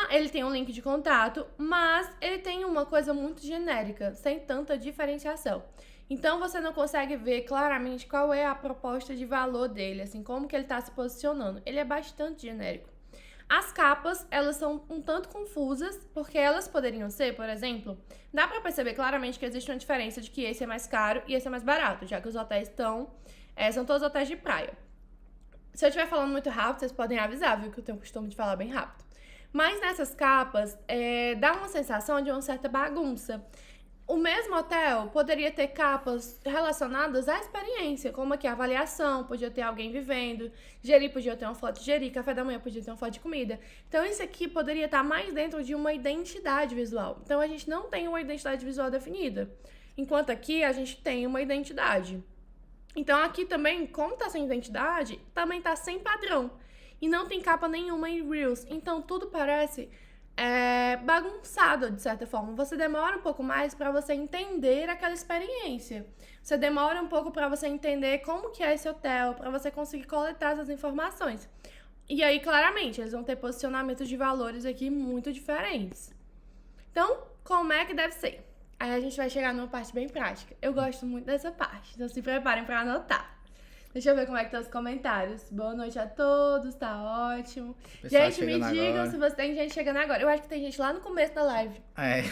Ele tem um link de contato, mas ele tem uma coisa muito genérica, sem tanta diferenciação. Então, você não consegue ver claramente qual é a proposta de valor dele, assim, como que ele está se posicionando. Ele é bastante genérico. As capas, elas são um tanto confusas, porque elas poderiam ser, por exemplo, dá pra perceber claramente que existe uma diferença de que esse é mais caro e esse é mais barato, já que os hotéis são todos hotéis de praia. Se eu estiver falando muito rápido, vocês podem avisar, viu, que eu tenho o costume de falar bem rápido. Mas nessas capas, dá uma sensação de uma certa bagunça. O mesmo hotel poderia ter capas relacionadas à experiência, como aqui a avaliação, podia ter alguém vivendo, Jeri podia ter uma foto de Jeri, café da manhã podia ter uma foto de comida. Então isso aqui poderia estar mais dentro de uma identidade visual. Então a gente não tem uma identidade visual definida, enquanto aqui a gente tem uma identidade. Então aqui também, como está sem identidade, também está sem padrão. E não tem capa nenhuma em Reels, então tudo parece bagunçado, de certa forma. Você demora um pouco mais para você entender aquela experiência. Você demora um pouco para você entender como que é esse hotel, para você conseguir coletar essas informações. E aí, claramente, eles vão ter posicionamentos de valores aqui muito diferentes. Então, como é que deve ser? Aí a gente vai chegar numa parte bem prática. Eu gosto muito dessa parte, então se preparem pra anotar. Deixa eu ver como é que estão os comentários. Boa noite a todos, tá ótimo. Gente, me digam se você tem gente chegando agora. Eu acho que tem gente lá no começo da live.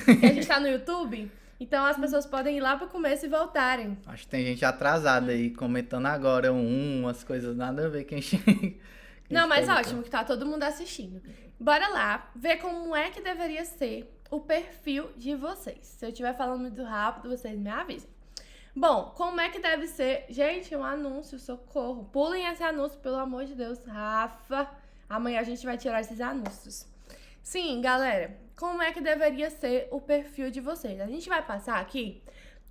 Que a gente tá no YouTube, então as pessoas podem ir lá pro começo e voltarem. Acho que tem gente atrasada aí, comentando agora umas coisas nada a ver quem chega. Não, mas ótimo que tá todo mundo assistindo. Bora lá ver como é que deveria ser o perfil de vocês. Se eu estiver falando muito rápido, vocês me avisem. Bom, como é que deve ser? Gente, um anúncio, socorro. Pulem esse anúncio, pelo amor de Deus. Rafa, amanhã a gente vai tirar esses anúncios. Sim, galera, como é que deveria ser o perfil de vocês? A gente vai passar aqui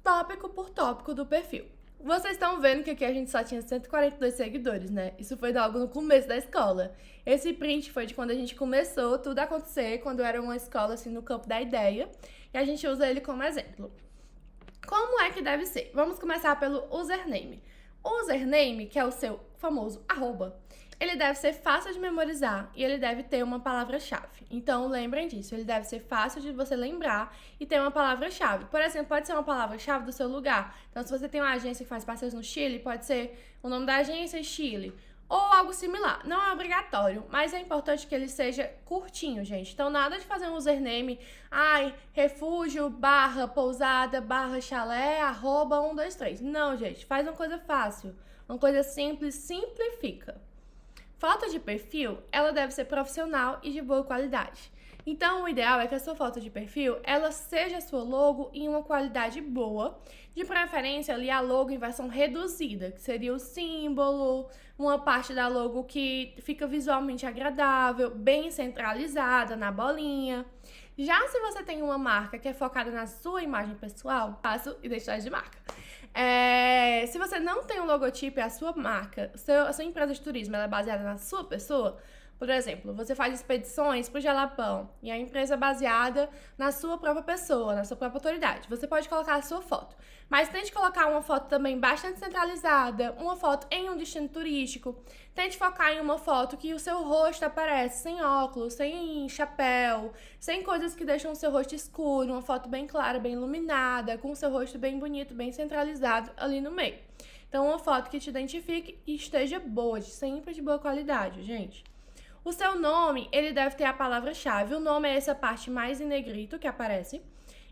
tópico por tópico do perfil. Vocês estão vendo que aqui a gente só tinha 142 seguidores, né? Isso foi logo no começo da escola. Esse print foi de quando a gente começou tudo a acontecer, quando era uma escola assim no campo da ideia. E a gente usa ele como exemplo. Como é que deve ser? Vamos começar pelo username. O username, que é o seu famoso arroba, ele deve ser fácil de memorizar e ele deve ter uma palavra-chave. Então, lembrem disso, ele deve ser fácil de você lembrar e ter uma palavra-chave. Por exemplo, pode ser uma palavra-chave do seu lugar. Então, se você tem uma agência que faz passeios no Chile, pode ser o nome da agência Chile. Ou algo similar. Não é obrigatório, mas é importante que ele seja curtinho, gente. Então, nada de fazer um username, refúgio, pousada, chalé, arroba, 123. Não, gente, faz uma coisa fácil. Uma coisa simples, simplifica. Foto de perfil, ela deve ser profissional e de boa qualidade. Então, o ideal é que a sua foto de perfil, ela seja a sua logo em uma qualidade boa, de preferência ali a logo em versão reduzida, que seria o símbolo, uma parte da logo que fica visualmente agradável, bem centralizada na bolinha. Já se você tem uma marca que é focada na sua imagem pessoal, faço identidade de marca. Se você não tem um logotipo e a sua marca, a sua empresa de turismo ela é baseada na sua pessoa, por exemplo, você faz expedições para o Jalapão e a empresa é baseada na sua própria pessoa, na sua própria autoridade. Você pode colocar a sua foto, mas tente colocar uma foto também bastante centralizada, uma foto em um destino turístico. Tente focar em uma foto que o seu rosto aparece sem óculos, sem chapéu, sem coisas que deixam o seu rosto escuro, uma foto bem clara, bem iluminada, com o seu rosto bem bonito, bem centralizado ali no meio. Então, uma foto que te identifique e esteja boa, sempre de boa qualidade, gente. O seu nome, ele deve ter a palavra-chave. O nome é essa parte mais em negrito que aparece.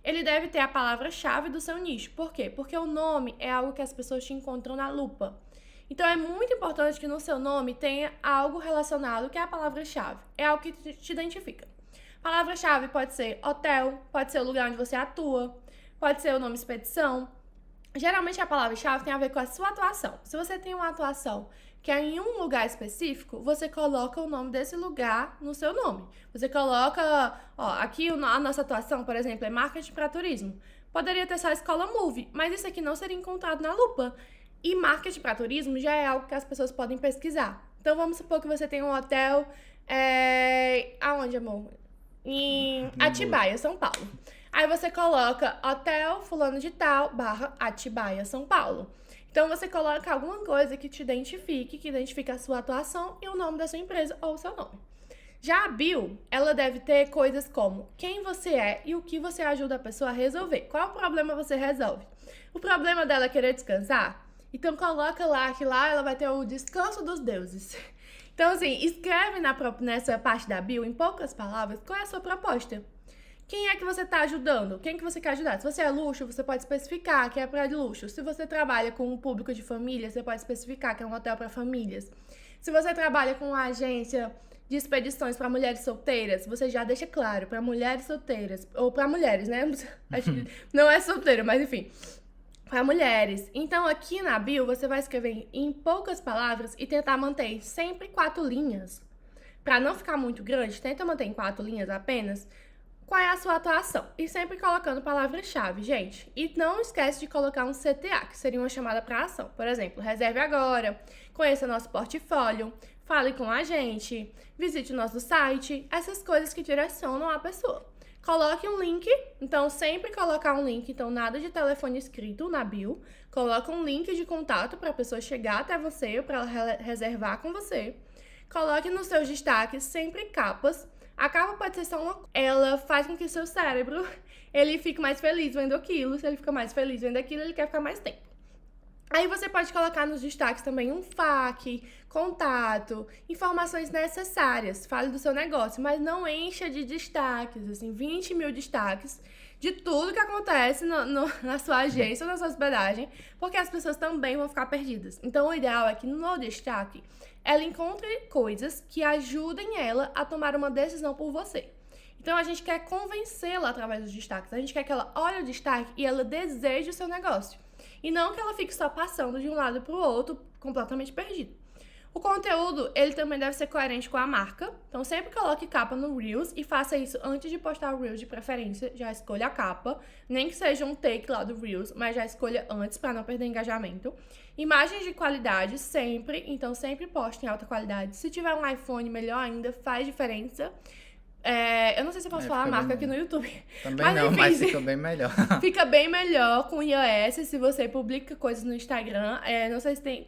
Ele deve ter a palavra-chave do seu nicho. Por quê? Porque o nome é algo que as pessoas te encontram na lupa. Então, é muito importante que no seu nome tenha algo relacionado, que é a palavra-chave. É algo que te identifica. Palavra-chave pode ser hotel, pode ser o lugar onde você atua, pode ser o nome expedição. Geralmente, a palavra-chave tem a ver com a sua atuação. Se você tem uma atuação que é em um lugar específico, você coloca o nome desse lugar no seu nome. Você coloca, aqui a nossa atuação, por exemplo, é marketing para turismo. Poderia ter só a escola Move, mas isso aqui não seria encontrado na lupa. E marketing para turismo já é algo que as pessoas podem pesquisar. Então, vamos supor que você tem um hotel, aonde, amor? Em Atibaia, São Paulo. Aí você coloca hotel fulano de tal, /Atibaia, São Paulo. Então, você coloca alguma coisa que te identifique, que identifique a sua atuação e o nome da sua empresa ou o seu nome. Já a bio, ela deve ter coisas como quem você é e o que você ajuda a pessoa a resolver. Qual problema você resolve? O problema dela é querer descansar? Então, coloca lá, que lá ela vai ter o descanso dos deuses. Então, assim, escreve nessa parte da bio, em poucas palavras, qual é a sua proposta. Quem é que você está ajudando? Quem que você quer ajudar? Se você é luxo, você pode especificar que é para luxo. Se você trabalha com um público de família, você pode especificar que é um hotel para famílias. Se você trabalha com uma agência de expedições para mulheres solteiras, você já deixa claro, para mulheres solteiras, ou para mulheres, né? Acho que não é solteira, mas enfim, para mulheres. Então, aqui na bio, você vai escrever em poucas palavras e tentar manter sempre 4 linhas. Para não ficar muito grande, tenta manter em 4 linhas apenas. Qual é a sua atuação? E sempre colocando palavra-chave, gente. E não esquece de colocar um CTA, que seria uma chamada para ação. Por exemplo, reserve agora, conheça nosso portfólio, fale com a gente, visite o nosso site, essas coisas que direcionam a pessoa. Coloque um link, então sempre colocar um link, então nada de telefone escrito na bio. Coloca um link de contato para a pessoa chegar até você, para ela reservar com você. Coloque nos seus destaques sempre capas, A capa pode ser só ela faz com que o seu cérebro, ele fique mais feliz vendo aquilo. Se ele fica mais feliz vendo aquilo, ele quer ficar mais tempo. Aí você pode colocar nos destaques também um FAQ, contato, informações necessárias. Fale do seu negócio, mas não encha de destaques, assim, 20 mil destaques de tudo que acontece na sua agência ou na sua hospedagem, porque as pessoas também vão ficar perdidas. Então, o ideal é que no destaque ela encontre coisas que ajudem ela a tomar uma decisão por você. Então, a gente quer convencê-la através dos destaques. A gente quer que ela olhe o destaque e ela deseje o seu negócio. E não que ela fique só passando de um lado para o outro, completamente perdido. O conteúdo, ele também deve ser coerente com a marca. Então, sempre coloque capa no Reels e faça isso antes de postar o Reels de preferência. Já escolha a capa, nem que seja um take lá do Reels, mas já escolha antes para não perder engajamento. Imagens de qualidade sempre, então sempre poste em alta qualidade. Se tiver um iPhone, melhor ainda, faz diferença. Eu não sei se eu posso falar a marca aqui no YouTube. Também mas, não, enfim, mas fica bem melhor. Fica bem melhor com iOS se você publica coisas no Instagram. Não sei se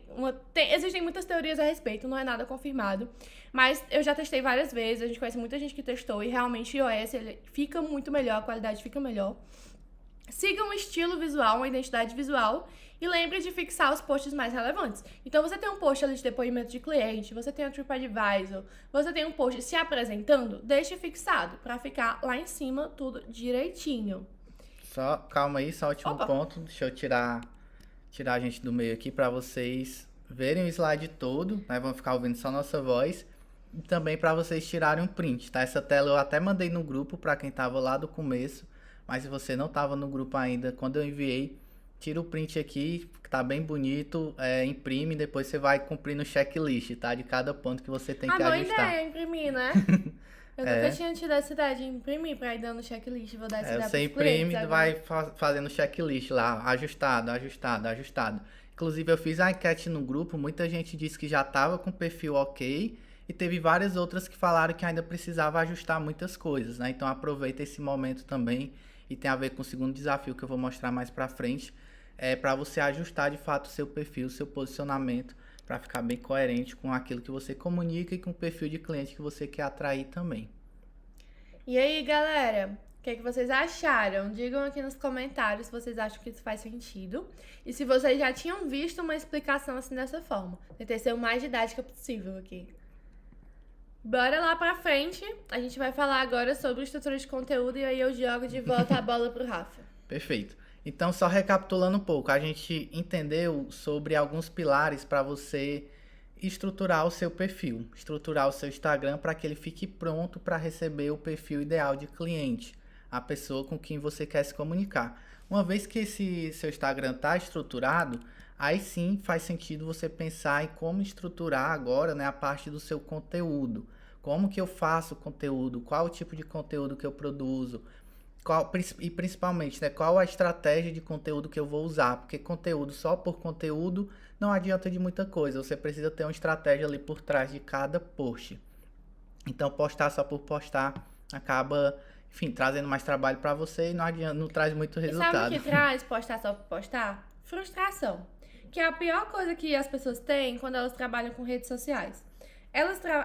existem muitas teorias a respeito, não é nada confirmado. Mas eu já testei várias vezes, a gente conhece muita gente que testou e realmente o iOS ele fica muito melhor, a qualidade fica melhor. Siga um estilo visual, uma identidade visual e lembre de fixar os posts mais relevantes. Então, você tem um post ali de depoimento de cliente, você tem um TripAdvisor, você tem um post se apresentando, deixe fixado para ficar lá em cima tudo direitinho. Só, calma aí, só último ponto. Deixa eu tirar a gente do meio aqui para vocês verem o slide todo, né? Vão ficar ouvindo só nossa voz. E também para vocês tirarem um print, tá? Essa tela eu até mandei no grupo para quem tava lá do começo. Mas se você não estava no grupo ainda, quando eu enviei, tira o print aqui, que tá bem bonito, imprime, depois você vai cumprir no checklist, tá? De cada ponto que você tem que ajustar. Boa ideia, imprimir, né? Eu nunca tinha tido essa ideia de imprimir pra ir dando checklist, vou dar essa ideia você imprime e vai fazendo checklist lá, ajustado. Inclusive eu fiz a enquete no grupo, muita gente disse que já tava com o perfil ok, e teve várias outras que falaram que ainda precisava ajustar muitas coisas, né? Então aproveita esse momento também. E tem a ver com o segundo desafio que eu vou mostrar mais pra frente. Para você ajustar de fato o seu perfil, o seu posicionamento, para ficar bem coerente com aquilo que você comunica e com o perfil de cliente que você quer atrair também. E aí, galera? O que vocês acharam? Digam aqui nos comentários se vocês acham que isso faz sentido. E se vocês já tinham visto uma explicação assim dessa forma. Tentei ser o mais didática possível aqui. Bora lá pra frente, a gente vai falar agora sobre estrutura de conteúdo e aí eu jogo de volta a bola pro Rafa. Perfeito. Então, só recapitulando um pouco, a gente entendeu sobre alguns pilares para você estruturar o seu perfil, estruturar o seu Instagram para que ele fique pronto para receber o perfil ideal de cliente, a pessoa com quem você quer se comunicar. Uma vez que esse seu Instagram está estruturado, aí sim faz sentido você pensar em como estruturar agora, né, a parte do seu conteúdo. Como que eu faço conteúdo, qual o tipo de conteúdo que eu produzo, e principalmente, né, qual a estratégia de conteúdo que eu vou usar, porque conteúdo só por conteúdo não adianta de muita coisa, você precisa ter uma estratégia ali por trás de cada post. Então postar só por postar acaba, enfim, trazendo mais trabalho para você e não traz muito resultado. E sabe o que traz postar só por postar? Frustração, que é a pior coisa que as pessoas têm quando elas trabalham com redes sociais.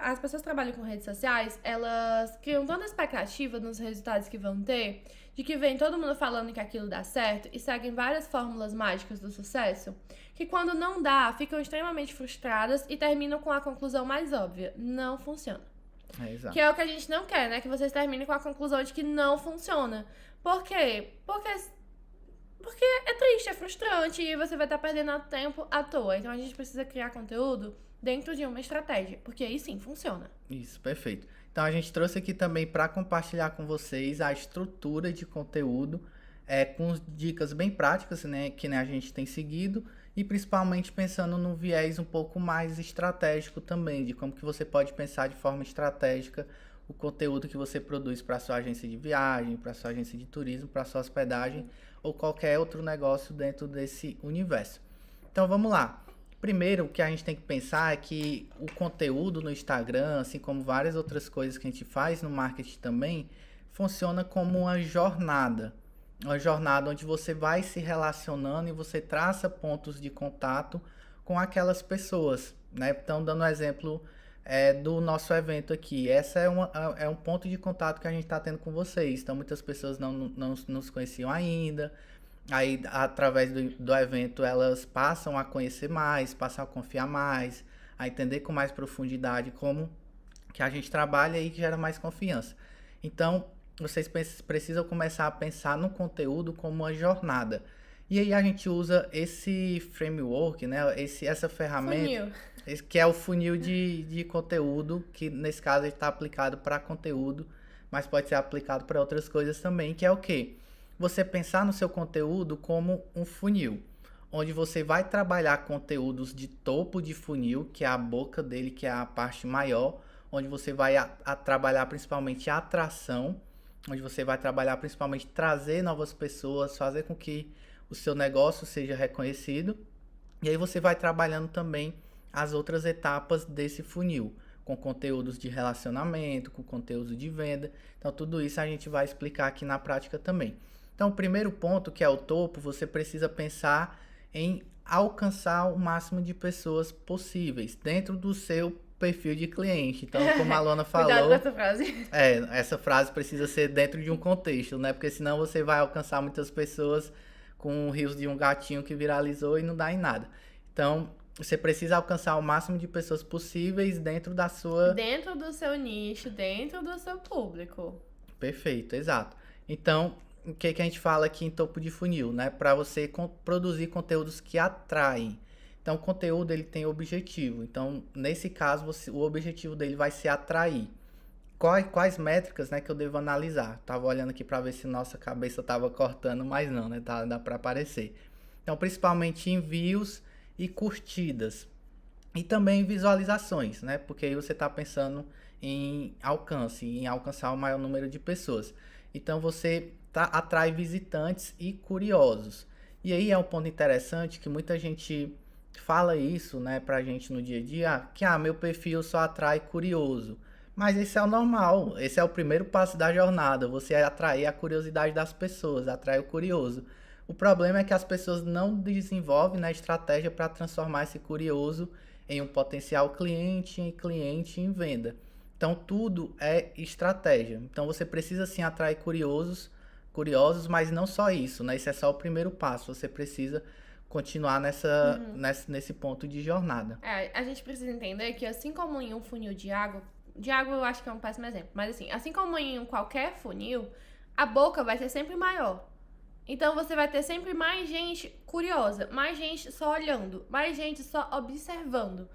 As pessoas que trabalham com redes sociais, elas criam tanta expectativa nos resultados que vão ter, de que vem todo mundo falando que aquilo dá certo e seguem várias fórmulas mágicas do sucesso, que quando não dá, ficam extremamente frustradas e terminam com a conclusão mais óbvia: não funciona. Exato. Que é o que a gente não quer, né? Que vocês terminem com a conclusão de que não funciona. Por quê? Porque é triste, é frustrante e você vai estar perdendo tempo à toa. Então a gente precisa criar conteúdo dentro de uma estratégia, porque aí sim funciona. Isso, perfeito. Então a gente trouxe aqui também para compartilhar com vocês a estrutura de conteúdo, com dicas bem práticas, né, que a gente tem seguido, e principalmente pensando num viés um pouco mais estratégico também, de como que você pode pensar de forma estratégica o conteúdo que você produz para sua agência de viagem, para sua agência de turismo, para sua hospedagem ou qualquer outro negócio dentro desse universo. Então vamos lá. Primeiro, o que a gente tem que pensar é que o conteúdo no Instagram, assim como várias outras coisas que a gente faz no marketing também, funciona como uma jornada. Uma jornada onde você vai se relacionando e você traça pontos de contato com aquelas pessoas, né? Então, dando um exemplo do nosso evento aqui. Essa é um ponto de contato que a gente está tendo com vocês. Então, muitas pessoas não nos conheciam ainda. Aí, através do evento, elas passam a conhecer mais, passam a confiar mais, a entender com mais profundidade como que a gente trabalha e que gera mais confiança. Então, vocês precisam começar a pensar no conteúdo como uma jornada. E aí a gente usa esse framework, né? Essa ferramenta, que é o funil de conteúdo, que nesse caso está aplicado para conteúdo, mas pode ser aplicado para outras coisas também, que é o quê? Você pensar no seu conteúdo como um funil, onde você vai trabalhar conteúdos de topo de funil, que é a boca dele, que é a parte maior, onde você vai trabalhar principalmente a atração, onde você vai trabalhar principalmente trazer novas pessoas, fazer com que o seu negócio seja reconhecido. E aí você vai trabalhando também as outras etapas desse funil, com conteúdos de relacionamento, com conteúdos de venda. Então tudo isso a gente vai explicar aqui na prática também. Então o primeiro ponto, que é o topo, você precisa pensar em alcançar o máximo de pessoas possíveis dentro do seu perfil de cliente. Então, como a Alana falou... Cuidado com essa frase. Essa frase precisa ser dentro de um contexto, né? Porque senão você vai alcançar muitas pessoas com o rios de um gatinho que viralizou e não dá em nada. Então, você precisa alcançar o máximo de pessoas possíveis dentro da sua... Dentro do seu nicho, dentro do seu público. Perfeito, exato. Então, o que a gente fala aqui em topo de funil, né? Para você produzir conteúdos que atraem. Então, o conteúdo ele tem objetivo. Então, nesse caso, o objetivo dele vai ser atrair. Quais métricas, né, que eu devo analisar? Tava olhando aqui para ver se nossa cabeça tava cortando, mas não, né? Dá para aparecer. Então, principalmente envios e curtidas. E também visualizações, né? Porque aí você está pensando em alcance, em alcançar o maior número de pessoas. Então, você atrai visitantes e curiosos. E aí é um ponto interessante que muita gente fala isso, né, pra gente no dia a dia, que meu perfil só atrai curioso. Mas esse é o normal, esse é o primeiro passo da jornada, você atrair a curiosidade das pessoas, atrair o curioso. O problema é que as pessoas não desenvolvem, né, estratégia para transformar esse curioso em um potencial cliente em venda. Então tudo é estratégia. Então você precisa sim atrair curiosos, mas não só isso, né? Esse é só o primeiro passo, você precisa continuar nesse ponto de jornada. A gente precisa entender que assim como em um funil de água eu acho que é um péssimo exemplo, mas assim como em qualquer funil, a boca vai ser sempre maior. Então você vai ter sempre mais gente curiosa, mais gente só olhando, mais gente só observando,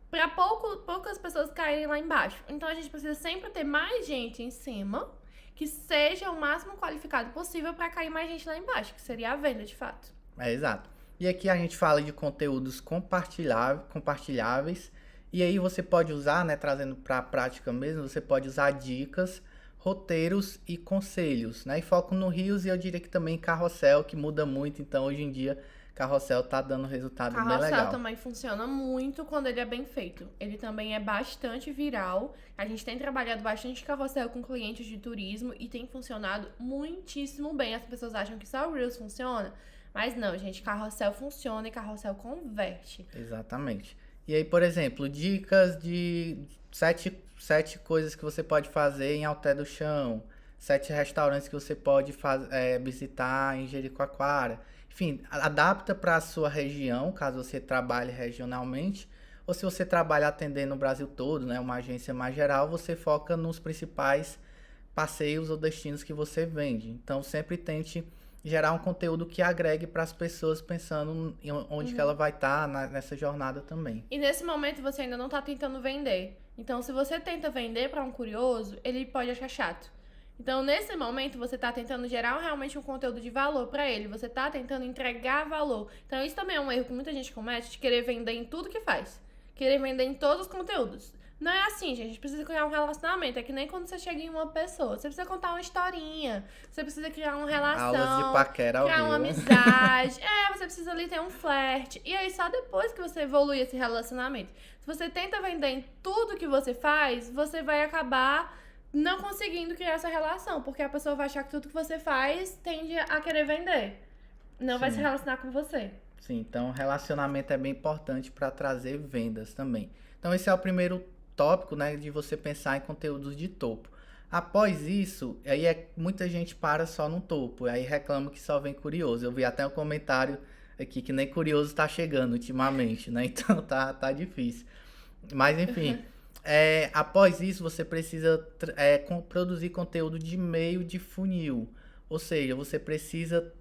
para poucas pessoas caírem lá embaixo. Então a gente precisa sempre ter mais gente em cima, que seja o máximo qualificado possível para cair mais gente lá embaixo, que seria a venda de fato. Exato. E aqui a gente fala de conteúdos compartilháveis. E aí você pode usar, né, trazendo para a prática mesmo, você pode usar dicas, roteiros e conselhos, né? E foco no Reels e eu diria que também carrossel, que muda muito. Então, hoje em dia, carrossel tá dando resultado bem legal. Carrossel também funciona muito quando ele é bem feito. Ele também é bastante viral. A gente tem trabalhado bastante carrossel com clientes de turismo e tem funcionado muitíssimo bem. As pessoas acham que só o Reels funciona, mas não, gente, carrossel funciona e carrossel converte. Exatamente. E aí, por exemplo, dicas de 7 coisas que você pode fazer em Alter do Chão, 7 restaurantes que você pode visitar em Jericoacoara. Enfim, adapta para a sua região, caso você trabalhe regionalmente, ou se você trabalha atendendo o Brasil todo, né, uma agência mais geral, você foca nos principais passeios ou destinos que você vende. Então, sempre tente gerar um conteúdo que agregue para as pessoas pensando em onde que ela vai estar nessa jornada também. E nesse momento você ainda não está tentando vender. Então, se você tenta vender para um curioso, ele pode achar chato. Então, nesse momento, você está tentando gerar realmente um conteúdo de valor para ele. Você está tentando entregar valor. Então, isso também é um erro que muita gente comete, de querer vender em tudo que faz. Querer vender em todos os conteúdos. Não é assim, gente. A gente precisa criar um relacionamento. É que nem quando você chega em uma pessoa. Você precisa contar uma historinha. Você precisa criar uma relação. Aulas de paquera ao criar uma amizade. Você precisa ali ter um flerte. E aí, só depois que você evolui esse relacionamento. Se você tenta vender em tudo que você faz, você vai acabar não conseguindo criar essa relação. Porque a pessoa vai achar que tudo que você faz tende a querer vender. Não vai se relacionar com você. Sim, então relacionamento é bem importante para trazer vendas também. Então esse é o primeiro tópico, né, de você pensar em conteúdos de topo. Após isso, aí muita gente para só no topo, aí reclama que só vem curioso. Eu vi até um comentário aqui que nem curioso tá chegando ultimamente, né? Então tá difícil. Mas enfim, após isso você precisa produzir conteúdo de meio de funil. Ou seja, você precisa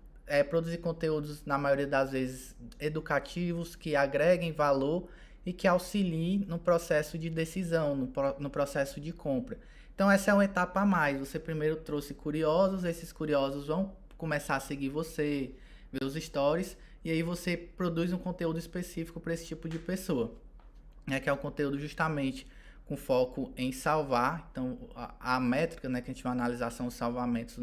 produzir conteúdos, na maioria das vezes, educativos, que agreguem valor e que auxiliem no processo de decisão, no processo de compra. Então essa é uma etapa a mais. Você primeiro trouxe curiosos, esses curiosos vão começar a seguir você, ver os stories, e aí você produz um conteúdo específico para esse tipo de pessoa, né, que é um conteúdo justamente com foco em salvar. Então a métrica, né, que a gente vai analisar são os salvamentos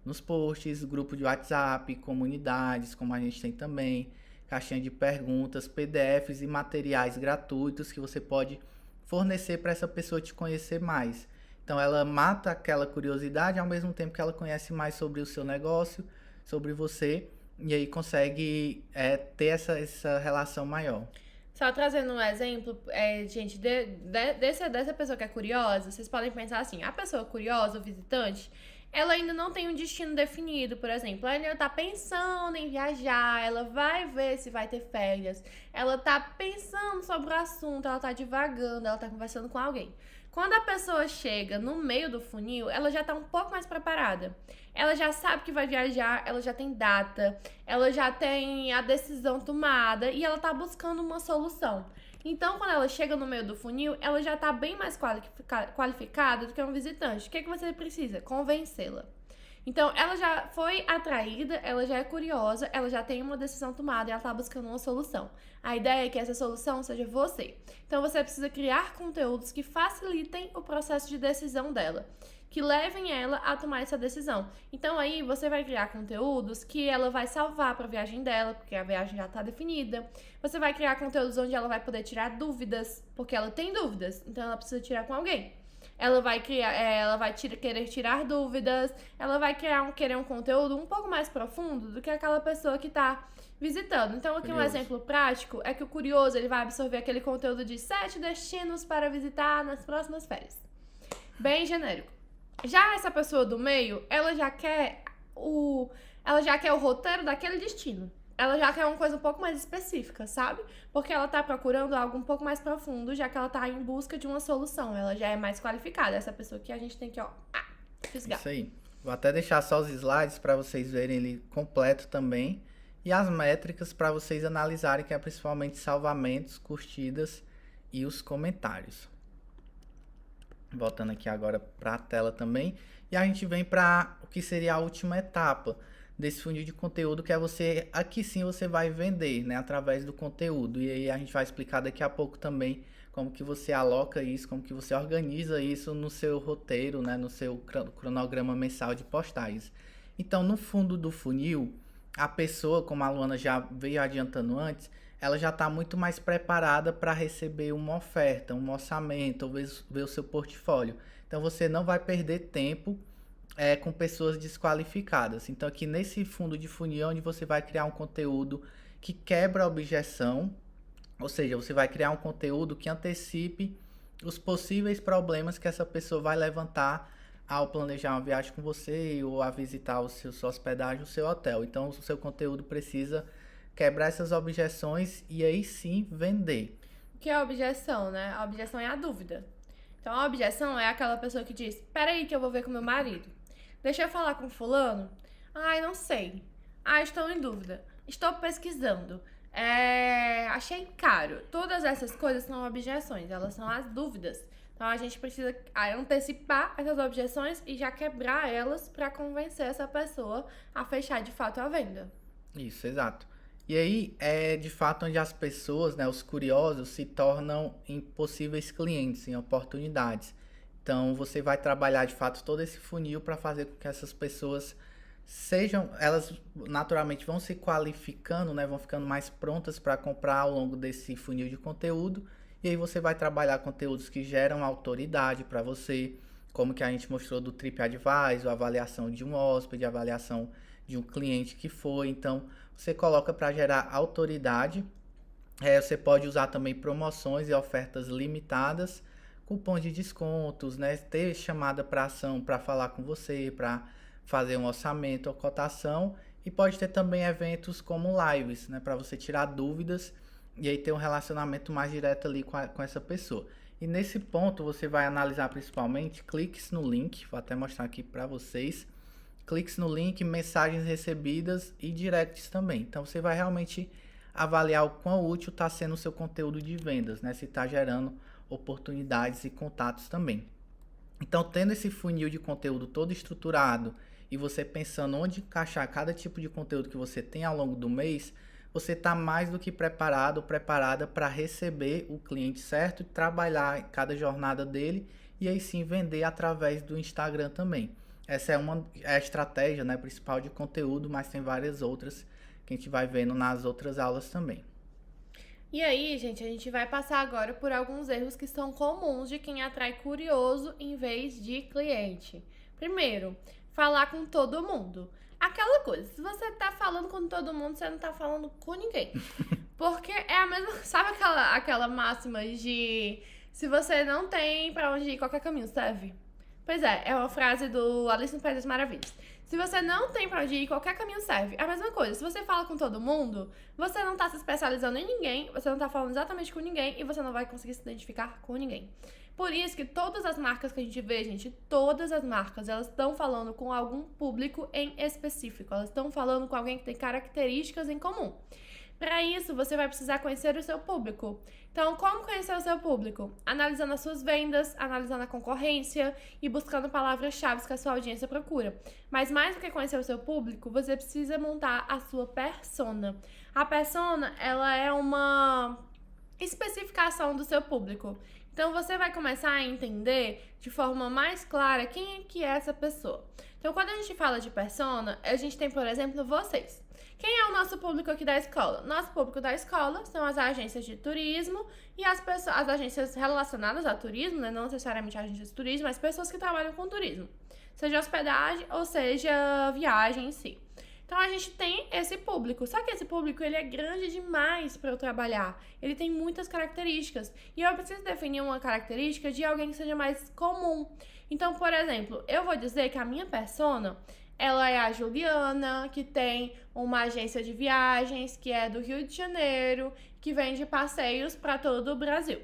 nos posts, grupo de WhatsApp, comunidades, como a gente tem também, caixinha de perguntas, PDFs e materiais gratuitos que você pode fornecer para essa pessoa te conhecer mais. Então ela mata aquela curiosidade ao mesmo tempo que ela conhece mais sobre o seu negócio, sobre você, e aí consegue ter essa relação maior. Só trazendo um exemplo, gente, dessa pessoa que é curiosa, vocês podem pensar assim, a pessoa curiosa, o visitante, ela ainda não tem um destino definido, por exemplo. Ela ainda tá pensando em viajar, ela vai ver se vai ter férias, ela tá pensando sobre o assunto, ela tá divagando, ela tá conversando com alguém. Quando a pessoa chega no meio do funil, ela já tá um pouco mais preparada. Ela já sabe que vai viajar, ela já tem data, ela já tem a decisão tomada e ela tá buscando uma solução. Então, quando ela chega no meio do funil, ela já tá bem mais qualificada do que um visitante. O que você precisa? Convencê-la. Então, ela já foi atraída, ela já é curiosa, ela já tem uma decisão tomada e ela tá buscando uma solução. A ideia é que essa solução seja você. Então, você precisa criar conteúdos que facilitem o processo de decisão dela, que levem ela a tomar essa decisão. Então, aí, você vai criar conteúdos que ela vai salvar para a viagem dela, porque a viagem já tá definida. Você vai criar conteúdos onde ela vai poder tirar dúvidas, porque ela tem dúvidas, então ela precisa tirar com alguém. Ela vai querer tirar dúvidas, ela vai querer um conteúdo um pouco mais profundo do que aquela pessoa que tá visitando. Então, aqui um exemplo prático é que o curioso, ele vai absorver aquele conteúdo de 7 destinos para visitar nas próximas férias. Bem genérico. Já essa pessoa do meio, ela já quer o roteiro daquele destino. Ela já quer uma coisa um pouco mais específica, sabe? Porque ela tá procurando algo um pouco mais profundo, já que ela tá em busca de uma solução. Ela já é mais qualificada. Essa pessoa que a gente tem que, fisgar. Isso aí. Vou até deixar só os slides para vocês verem ele completo também. E as métricas para vocês analisarem, que é principalmente salvamentos, curtidas e os comentários. Voltando aqui agora para a tela também. E a gente vem para o que seria a última etapa desse funil de conteúdo, que é você, aqui sim você vai vender, né, através do conteúdo. E aí a gente vai explicar daqui a pouco também como que você aloca isso, como que você organiza isso no seu roteiro, né, no seu cronograma mensal de postagens. Então, no fundo do funil, a pessoa, como a Luana já veio adiantando antes, ela já está muito mais preparada para receber uma oferta, um orçamento, ou ver o seu portfólio. Então, você não vai perder tempo com pessoas desqualificadas. Então, aqui nesse fundo de funil, onde você vai criar um conteúdo que quebra a objeção, ou seja, você vai criar um conteúdo que antecipe os possíveis problemas que essa pessoa vai levantar ao planejar uma viagem com você ou a visitar sua hospedagem, o seu hotel. Então, o seu conteúdo precisa quebrar essas objeções e aí sim vender. O que é a objeção, né? A objeção é a dúvida. Então, a objeção é aquela pessoa que diz: peraí que eu vou ver com meu marido. Deixa eu falar com fulano. Ai, não sei. Ai, estou em dúvida. Estou pesquisando. Achei caro. Todas essas coisas são objeções, elas são as dúvidas. Então a gente precisa antecipar essas objeções e já quebrar elas para convencer essa pessoa a fechar de fato a venda. Isso, exato. E aí é de fato onde as pessoas, né, os curiosos, se tornam em possíveis clientes, em oportunidades. Então você vai trabalhar de fato todo esse funil para fazer com que essas pessoas elas naturalmente vão se qualificando, né, vão ficando mais prontas para comprar ao longo desse funil de conteúdo. E aí você vai trabalhar conteúdos que geram autoridade para você, como que a gente mostrou do TripAdvisor, avaliação de um hóspede, avaliação de um cliente que foi. Então você coloca para gerar autoridade. Você pode usar também promoções e ofertas limitadas, cupons de descontos, né? Ter chamada para ação para falar com você, para fazer um orçamento ou cotação. E pode ter também eventos como lives, né? Para você tirar dúvidas e aí ter um relacionamento mais direto ali com essa pessoa. E nesse ponto você vai analisar principalmente cliques no link, vou até mostrar aqui para vocês. Cliques no link, mensagens recebidas e directs também. Então você vai realmente avaliar o quão útil está sendo o seu conteúdo de vendas, né? Se está gerando oportunidades e contatos também. Então, tendo esse funil de conteúdo todo estruturado e você pensando onde encaixar cada tipo de conteúdo que você tem ao longo do mês, você está mais do que preparado ou preparada para receber o cliente certo e trabalhar cada jornada dele e aí sim vender através do Instagram também. Essa é a estratégia, né, principal de conteúdo, mas tem várias outras que a gente vai vendo nas outras aulas também. E aí, gente, a gente vai passar agora por alguns erros que são comuns de quem atrai curioso em vez de cliente. Primeiro, falar com todo mundo. Aquela coisa, se você tá falando com todo mundo, você não tá falando com ninguém. Porque é a mesma, sabe aquela máxima de se você não tem pra onde ir, qualquer caminho serve? Pois é uma frase do Alice no País das Maravilhas. Se você não tem pra onde ir, qualquer caminho serve. É a mesma coisa, se você fala com todo mundo, você não tá se especializando em ninguém, você não tá falando exatamente com ninguém e você não vai conseguir se identificar com ninguém. Por isso que todas as marcas que a gente vê, gente, todas as marcas, elas estão falando com algum público em específico. Elas estão falando com alguém que tem características em comum. Para isso, você vai precisar conhecer o seu público. Então, como conhecer o seu público? Analisando as suas vendas, analisando a concorrência e buscando palavras-chave que a sua audiência procura. Mas mais do que conhecer o seu público, você precisa montar a sua persona. A persona, ela é uma especificação do seu público. Então, você vai começar a entender de forma mais clara quem é que é essa pessoa. Então, quando a gente fala de persona, a gente tem, por exemplo, vocês. Quem é o nosso público aqui da escola? Nosso público da escola são as agências de turismo e as agências relacionadas a turismo, né? Não necessariamente agências de turismo, mas pessoas que trabalham com turismo. Seja hospedagem ou seja viagem em si. Então, a gente tem esse público. Só que esse público, ele é grande demais para eu trabalhar. Ele tem muitas características. E eu preciso definir uma característica de alguém que seja mais comum. Então, por exemplo, eu vou dizer que a minha persona, ela é a Juliana, que tem uma agência de viagens, que é do Rio de Janeiro, que vende passeios para todo o Brasil.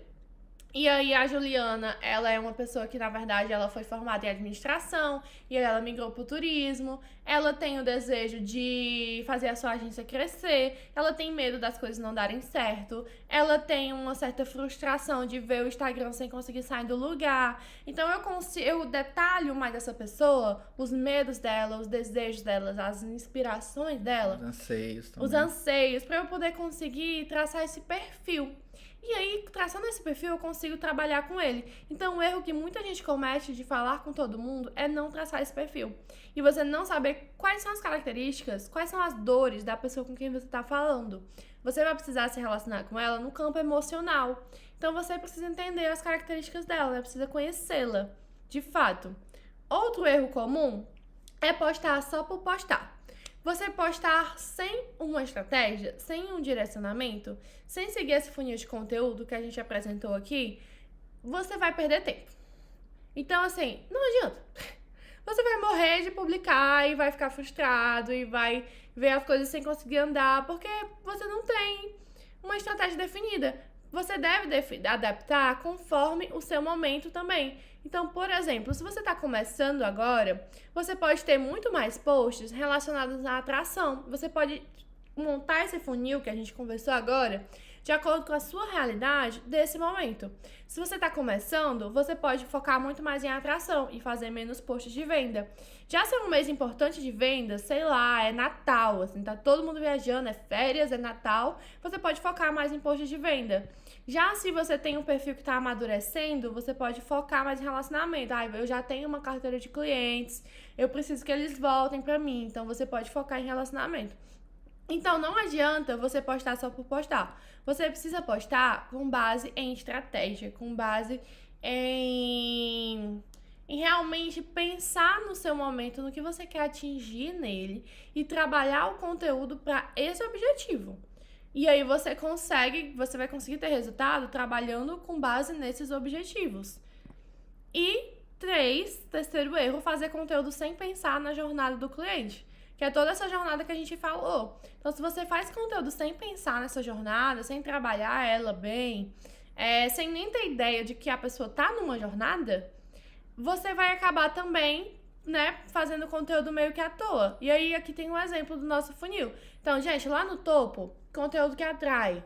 E aí a Juliana, ela é uma pessoa que, na verdade, ela foi formada em administração e aí ela migrou pro turismo. Ela tem o desejo de fazer a sua agência crescer. Ela tem medo das coisas não darem certo. Ela tem uma certa frustração de ver o Instagram sem conseguir sair do lugar. Então eu detalho mais essa pessoa, os medos dela, os desejos dela, as inspirações dela. Os anseios também. Os anseios, para eu poder conseguir traçar esse perfil. E aí, traçando esse perfil, eu consigo trabalhar com ele. Então, o erro que muita gente comete de falar com todo mundo é não traçar esse perfil. E você não saber quais são as características, quais são as dores da pessoa com quem você está falando. Você vai precisar se relacionar com ela no campo emocional. Então, você precisa entender as características dela, né? Precisa conhecê-la, de fato. Outro erro comum é postar só por postar. Você postar sem uma estratégia, sem um direcionamento, sem seguir esse funil de conteúdo que a gente apresentou aqui, você vai perder tempo. Então, assim, não adianta. Você vai morrer de publicar e vai ficar frustrado e vai ver as coisas sem conseguir andar, porque você não tem uma estratégia definida. Você deve adaptar conforme o seu momento também. Então, por exemplo, se você está começando agora, você pode ter muito mais posts relacionados à atração. Você pode montar esse funil que a gente conversou agora de acordo com a sua realidade desse momento. Se você está começando, você pode focar muito mais em atração e fazer menos posts de venda. Já se é um mês importante de venda, sei lá, é Natal, assim, tá todo mundo viajando, é férias, é Natal, você pode focar mais em posts de venda. Já se você tem um perfil que está amadurecendo, você pode focar mais em relacionamento. Eu já tenho uma carteira de clientes, eu preciso que eles voltem para mim, então você pode focar em relacionamento. Então, não adianta você postar só por postar. Você precisa postar com base em estratégia, com base em realmente pensar no seu momento, no que você quer atingir nele e trabalhar o conteúdo para esse objetivo. E aí você vai conseguir ter resultado trabalhando com base nesses objetivos. E terceiro erro, fazer conteúdo sem pensar na jornada do cliente. Que é toda essa jornada que a gente falou. Então, se você faz conteúdo sem pensar nessa jornada, sem trabalhar ela bem, sem nem ter ideia de que a pessoa tá numa jornada, você vai acabar também, né, fazendo conteúdo meio que à toa. E aí, aqui tem um exemplo do nosso funil. Então, gente, lá no topo, conteúdo que atrai.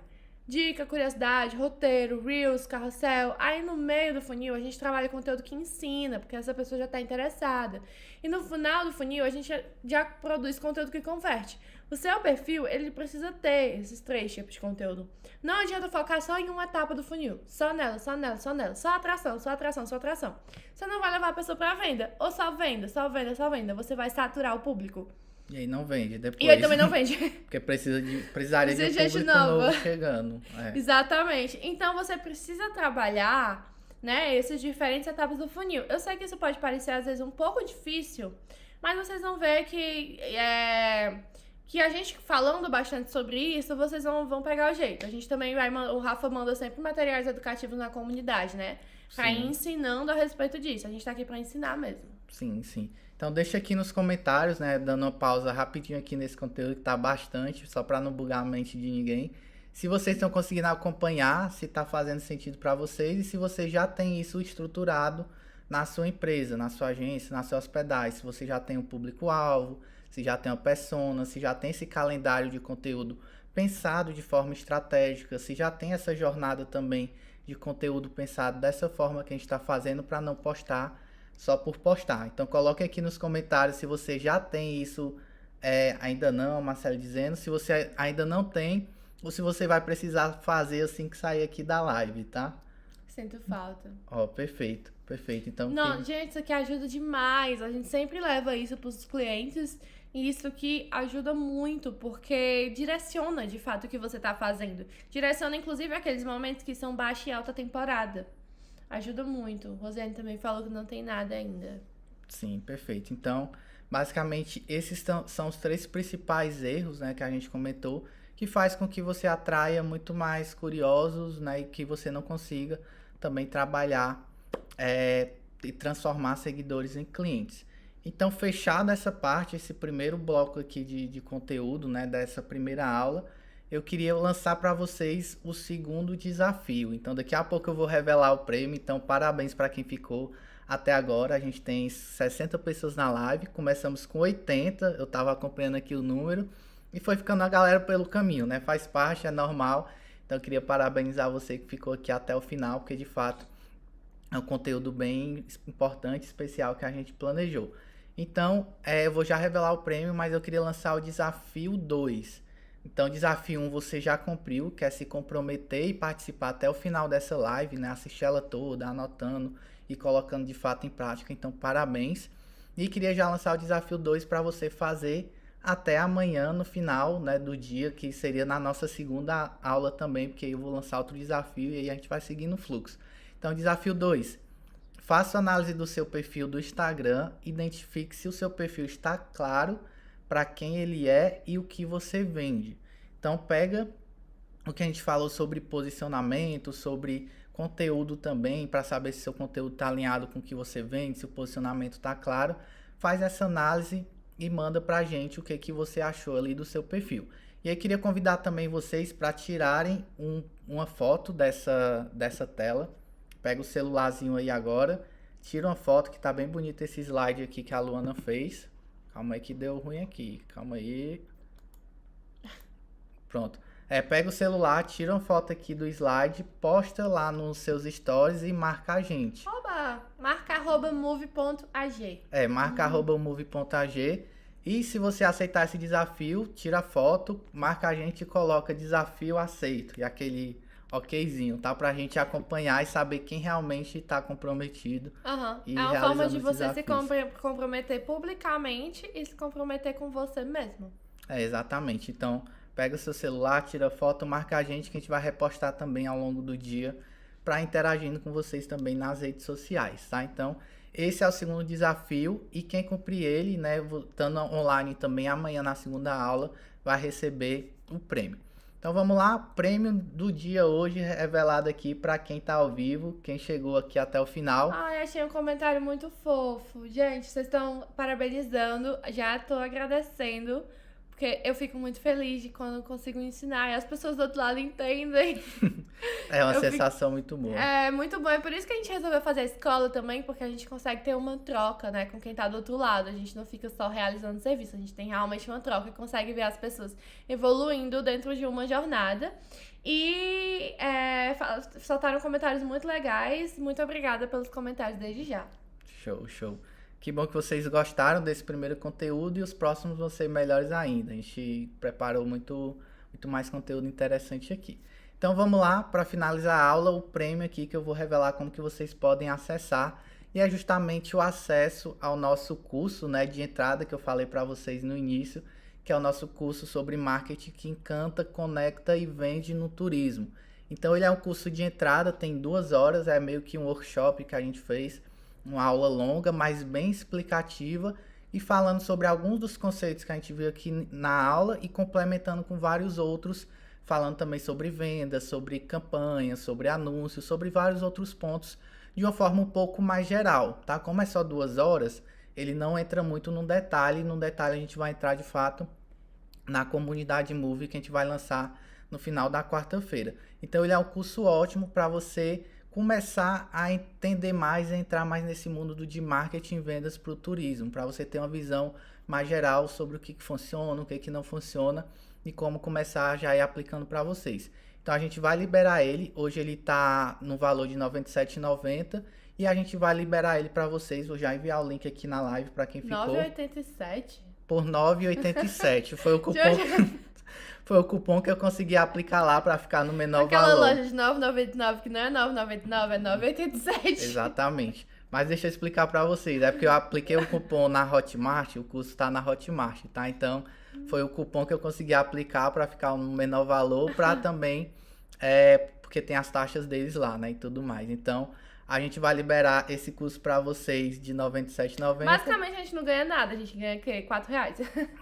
Dica, curiosidade, roteiro, reels, carrossel. Aí no meio do funil a gente trabalha conteúdo que ensina, porque essa pessoa já está interessada. E no final do funil a gente já produz conteúdo que converte. O seu perfil, ele precisa ter esses 3 tipos de conteúdo. Não adianta focar só em uma etapa do funil. Só nela, só nela, só nela. Só atração, só atração, só atração. Você não vai levar a pessoa para venda. Ou só venda, só venda, só venda. Você vai saturar o público. E aí não vende depois. E aí também não vende. Porque precisaria de um gente público nova. novo chegando. Exatamente. Então você precisa trabalhar, né, essas diferentes etapas do funil. Eu sei que isso pode parecer às vezes um pouco difícil, mas vocês vão ver que a gente falando bastante sobre isso, vocês vão pegar o jeito. A gente também o Rafa manda sempre materiais educativos na comunidade, né? Pra ir ensinando a respeito disso. A gente tá aqui pra ensinar mesmo. Sim, sim. Então deixa aqui nos comentários, né, dando uma pausa rapidinho aqui nesse conteúdo que tá bastante, só para não bugar a mente de ninguém. Se vocês estão conseguindo acompanhar, se tá fazendo sentido para vocês e se você já tem isso estruturado na sua empresa, na sua agência, na sua hospedagem, se você já tem um público-alvo, se já tem uma persona, se já tem esse calendário de conteúdo pensado de forma estratégica, se já tem essa jornada também de conteúdo pensado dessa forma que a gente está fazendo para não postar só por postar. Então coloque aqui nos comentários se você já tem isso, ainda não, a Marcela dizendo, se você ainda não tem, ou se você vai precisar fazer assim que sair aqui da live, tá? Sinto falta. Ó, perfeito, perfeito. Então, não, gente, isso aqui ajuda demais. A gente sempre leva isso para os clientes e isso aqui ajuda muito, porque direciona de fato o que você tá fazendo. Direciona, inclusive, aqueles momentos que são baixa e alta temporada. Ajuda muito. Rosiane também falou que não tem nada ainda. Sim, perfeito. Então, basicamente, esses são os 3 principais erros, né, que a gente comentou, que faz com que você atraia muito mais curiosos, né, e que você não consiga também trabalhar e transformar seguidores em clientes. Então, fechado essa parte, esse primeiro bloco aqui de conteúdo, né, dessa primeira aula, eu queria lançar para vocês o segundo desafio. Então, daqui a pouco eu vou revelar o prêmio. Então, parabéns para quem ficou até agora. A gente tem 60 pessoas na live. Começamos com 80. Eu estava acompanhando aqui o número. E foi ficando a galera pelo caminho, né? Faz parte, é normal. Então, eu queria parabenizar você que ficou aqui até o final. Porque, de fato, é um conteúdo bem importante, especial que a gente planejou. Então, eu vou já revelar o prêmio, mas eu queria lançar o desafio 2. Então, desafio 1 você já cumpriu, que é se comprometer e participar até o final dessa live, né? Assistir ela toda, anotando e colocando de fato em prática. Então, parabéns. E queria já lançar o desafio 2 para você fazer até amanhã, no final, né, do dia, que seria na nossa segunda aula também, porque aí eu vou lançar outro desafio e aí a gente vai seguir no fluxo. Então, desafio 2. Faça análise do seu perfil do Instagram, identifique se o seu perfil está claro para quem ele é e o que você vende. Então pega o que a gente falou sobre posicionamento, sobre conteúdo também, para saber se seu conteúdo está alinhado com o que você vende, se o posicionamento está claro. Faz essa análise e manda para a gente o que você achou ali do seu perfil. E aí queria convidar também vocês para tirarem uma foto dessa tela. Pega o celularzinho aí agora, tira uma foto que tá bem bonito esse slide aqui que a Luana fez. Calma aí que deu ruim aqui. Calma aí. Pronto. Pega o celular, tira uma foto aqui do slide, posta lá nos seus stories e marca a gente. Oba! Marca @move.ag. Marca @move.ag. E se você aceitar esse desafio, tira a foto, marca a gente e coloca desafio aceito. E aquele okzinho, tá? Pra gente acompanhar e saber quem realmente tá comprometido. E é uma forma de você se comprometer publicamente e se comprometer com você mesmo. Exatamente. Então, pega o seu celular, tira foto, marca a gente que a gente vai repostar também ao longo do dia para interagindo com vocês também nas redes sociais, tá? Então, esse é o segundo desafio e quem cumprir ele, né, estando online também amanhã na segunda aula, vai receber o prêmio. Então vamos lá, prêmio do dia hoje revelado aqui para quem tá ao vivo, quem chegou aqui até o final. Ai, achei um comentário muito fofo. Gente, vocês estão parabenizando, já tô agradecendo, porque eu fico muito feliz de quando eu consigo ensinar e as pessoas do outro lado entendem. É uma Eu fico- sensação muito boa. É muito bom, é por isso que a gente resolveu fazer a escola também, porque a gente consegue ter uma troca, né, com quem tá do outro lado. A gente não fica só realizando serviço, a gente tem realmente uma troca e consegue ver as pessoas evoluindo dentro de uma jornada. E soltaram comentários muito legais. Muito obrigada pelos comentários desde já. Show, show. Que bom que vocês gostaram desse primeiro conteúdo e os próximos vão ser melhores ainda. A gente preparou muito, muito mais conteúdo interessante aqui. Então vamos lá, para finalizar a aula, o prêmio aqui que eu vou revelar como que vocês podem acessar. E é justamente o acesso ao nosso curso, né, de entrada que eu falei para vocês no início, que é o nosso curso sobre marketing que encanta, conecta e vende no turismo. Então ele é um curso de entrada, tem 2 horas, é meio que um workshop que a gente fez, uma aula longa, mas bem explicativa e falando sobre alguns dos conceitos que a gente viu aqui na aula e complementando com vários outros, falando também sobre vendas, sobre campanhas, sobre anúncios, sobre vários outros pontos de uma forma um pouco mais geral, tá? Como é só 2 horas, ele não entra muito no detalhe a gente vai entrar de fato na comunidade Move que a gente vai lançar no final da quarta-feira. Então ele é um curso ótimo para você começar a entender mais, a entrar mais nesse mundo de marketing e vendas para o turismo, para você ter uma visão mais geral sobre o que funciona, o que não funciona e como começar já a ir aplicando para vocês. Então a gente vai liberar ele, hoje ele está no valor de R$ 97,90 e a gente vai liberar ele para vocês, vou já enviar o link aqui na live para quem ficou. 9,87? Por R$ 9,87. Foi o cupom que eu consegui aplicar lá para ficar no menor Aquela valor. loja de 9,99 que não é 9,99, é 9,87. Exatamente. Mas deixa eu explicar para vocês. É porque eu apliquei o cupom na Hotmart, o curso está na Hotmart, tá? Então, foi o cupom que eu consegui aplicar para ficar no menor valor, para também, porque tem as taxas deles lá, né? E tudo mais. Então, a gente vai liberar esse curso para vocês de R$ 97,90. Basicamente a gente não ganha nada, a gente ganha o quê? R$ 4?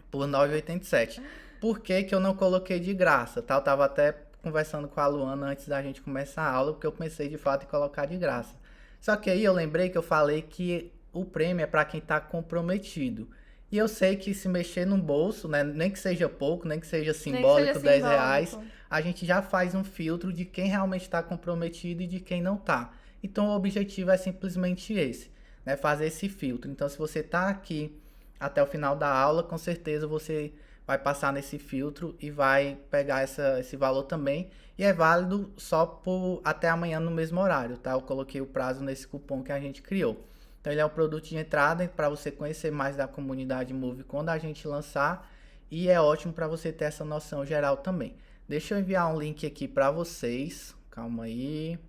Por R$ 9,87. Por que que eu não coloquei de graça, tá? Eu tava até conversando com a Luana antes da gente começar a aula, porque eu pensei de fato em colocar de graça. Só que aí eu lembrei que eu falei que o prêmio é para quem tá comprometido. E eu sei que se mexer no bolso, né, nem que seja pouco, nem que seja simbólico, R$ 10, a gente já faz um filtro de quem realmente está comprometido e de quem não tá. Então o objetivo é simplesmente esse, né, fazer esse filtro. Então se você tá aqui até o final da aula, com certeza você vai passar nesse filtro e vai pegar esse valor também. E é válido só por até amanhã no mesmo horário, tá? Eu coloquei o prazo nesse cupom que a gente criou. Então ele é um produto de entrada para você conhecer mais da comunidade Move quando a gente lançar. E é ótimo para você ter essa noção geral também. Deixa eu enviar um link aqui para vocês. Calma aí.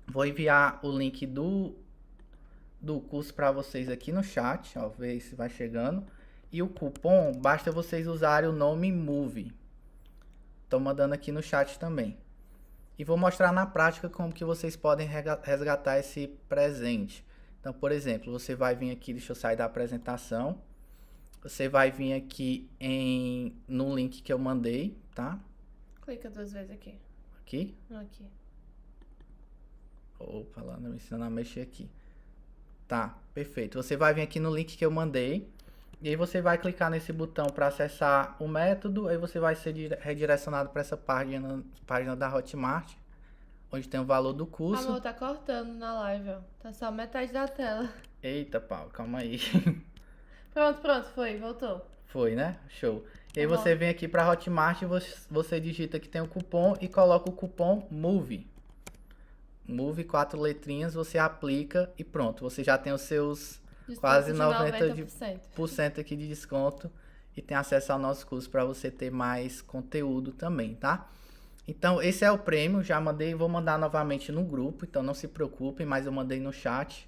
Vou enviar o link do curso para vocês aqui no chat. Ó, ver se vai chegando. E o cupom, basta vocês usarem o nome MOVE. Estou mandando aqui no chat também. E vou mostrar na prática como que vocês podem resgatar esse presente. Então, por exemplo, você vai vir aqui, deixa eu sair da apresentação. Você vai vir aqui no link que eu mandei, tá? Clica 2 vezes aqui. Aqui? Aqui. Opa, lá não me ensina a mexer aqui. Tá, perfeito. Você vai vir aqui no link que eu mandei. E aí você vai clicar nesse botão para acessar o método, aí você vai ser redirecionado para essa página da Hotmart, onde tem o valor do curso. Amor, tá cortando na live, ó. Tá só metade da tela. Eita, Paulo, calma aí. Pronto, foi, voltou. Foi, né? Show. E aí você vem aqui para Hotmart, você digita que tem o cupom e coloca o cupom MOVE. MOVE, 4 letrinhas, você aplica e pronto. Você já tem os seus quase 90% aqui de desconto e tem acesso ao nosso curso para você ter mais conteúdo também, tá? Então, esse é o prêmio, já mandei, vou mandar novamente no grupo, então não se preocupem, mas eu mandei no chat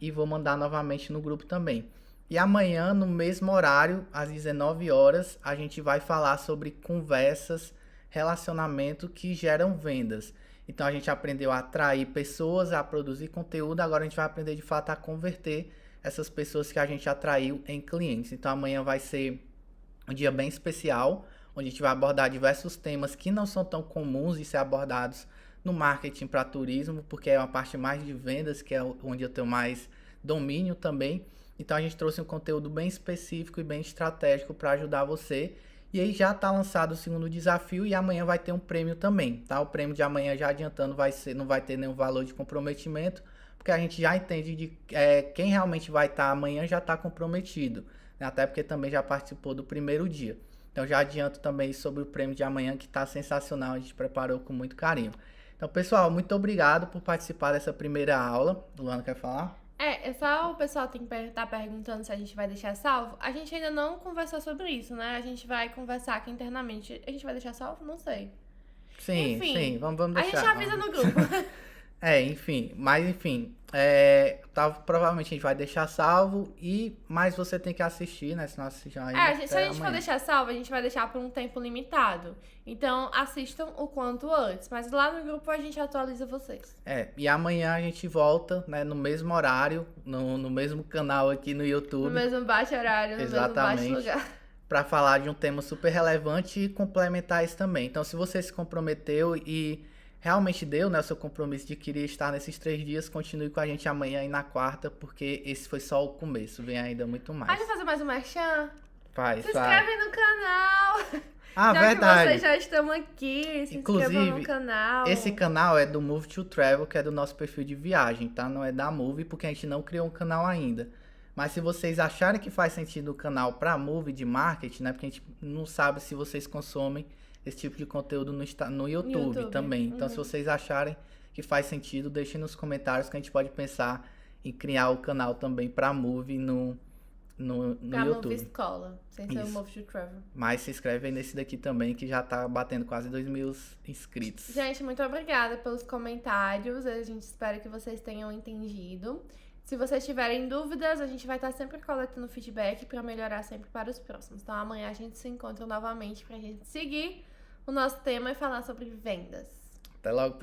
e vou mandar novamente no grupo também. E amanhã, no mesmo horário, às 19 horas, a gente vai falar sobre conversas, relacionamento que geram vendas. Então, a gente aprendeu a atrair pessoas, a produzir conteúdo, agora a gente vai aprender de fato a converter essas pessoas que a gente atraiu em clientes. Então amanhã vai ser um dia bem especial, onde a gente vai abordar diversos temas que não são tão comuns de ser abordados no marketing para turismo, porque é uma parte mais de vendas, que é onde eu tenho mais domínio também. Então a gente trouxe um conteúdo bem específico e bem estratégico para ajudar você. E aí já está lançado o segundo desafio e amanhã vai ter um prêmio também, tá? O prêmio de amanhã, já adiantando, não vai ter nenhum valor de comprometimento, porque a gente já entende de quem realmente vai estar amanhã já está comprometido, né? Até porque também já participou do primeiro dia. Então já adianto também sobre o prêmio de amanhã, que está sensacional, a gente preparou com muito carinho. Então, pessoal, muito obrigado por participar dessa primeira aula. Luana, quer falar? É só o pessoal tem que estar perguntando se a gente vai deixar salvo. A gente ainda não conversou sobre isso, né? A gente vai conversar aqui internamente. A gente vai deixar salvo? Não sei. Sim, Enfim, sim, vamos a deixar. gente avisa no grupo. Enfim, provavelmente a gente vai deixar salvo, mas você tem que assistir, né? Senão assistir ainda Se a gente for amanhã. deixar salvo, a gente vai deixar por um tempo limitado. Então, assistam o quanto antes. Mas lá no grupo a gente atualiza vocês. E amanhã a gente volta, né, no mesmo horário, no mesmo canal aqui no YouTube. No mesmo baixo horário, no Exatamente. mesmo baixo lugar. Para falar de um tema super relevante e complementar isso também. Então, se você se comprometeu e realmente deu, né, o seu compromisso de querer estar nesses 3 dias, continue com a gente amanhã e na quarta, porque esse foi só o começo, vem ainda muito mais. Pode fazer mais um merchan? Faz. Se inscreve no canal! Ah, já verdade. que vocês já estão aqui, se inscrevam no canal. Esse canal é do Move to Travel, que é do nosso perfil de viagem, tá? Não é da Move, porque a gente não criou um canal ainda. Mas se vocês acharem que faz sentido o canal para Move de marketing, né? Porque a gente não sabe se vocês consomem esse tipo de conteúdo no YouTube também. Então, se vocês acharem que faz sentido, deixem nos comentários que a gente pode pensar em criar o canal também para Move no pra YouTube. Move Escola, sem ser o Move to Travel. Mas se inscreve aí nesse daqui também, que já tá batendo quase 2.000 inscritos. Gente, muito obrigada pelos comentários. A gente espera que vocês tenham entendido. Se vocês tiverem dúvidas, a gente vai estar sempre coletando feedback para melhorar sempre para os próximos. Então amanhã a gente se encontra novamente pra gente seguir o nosso tema e falar sobre vendas. Até logo, pessoal.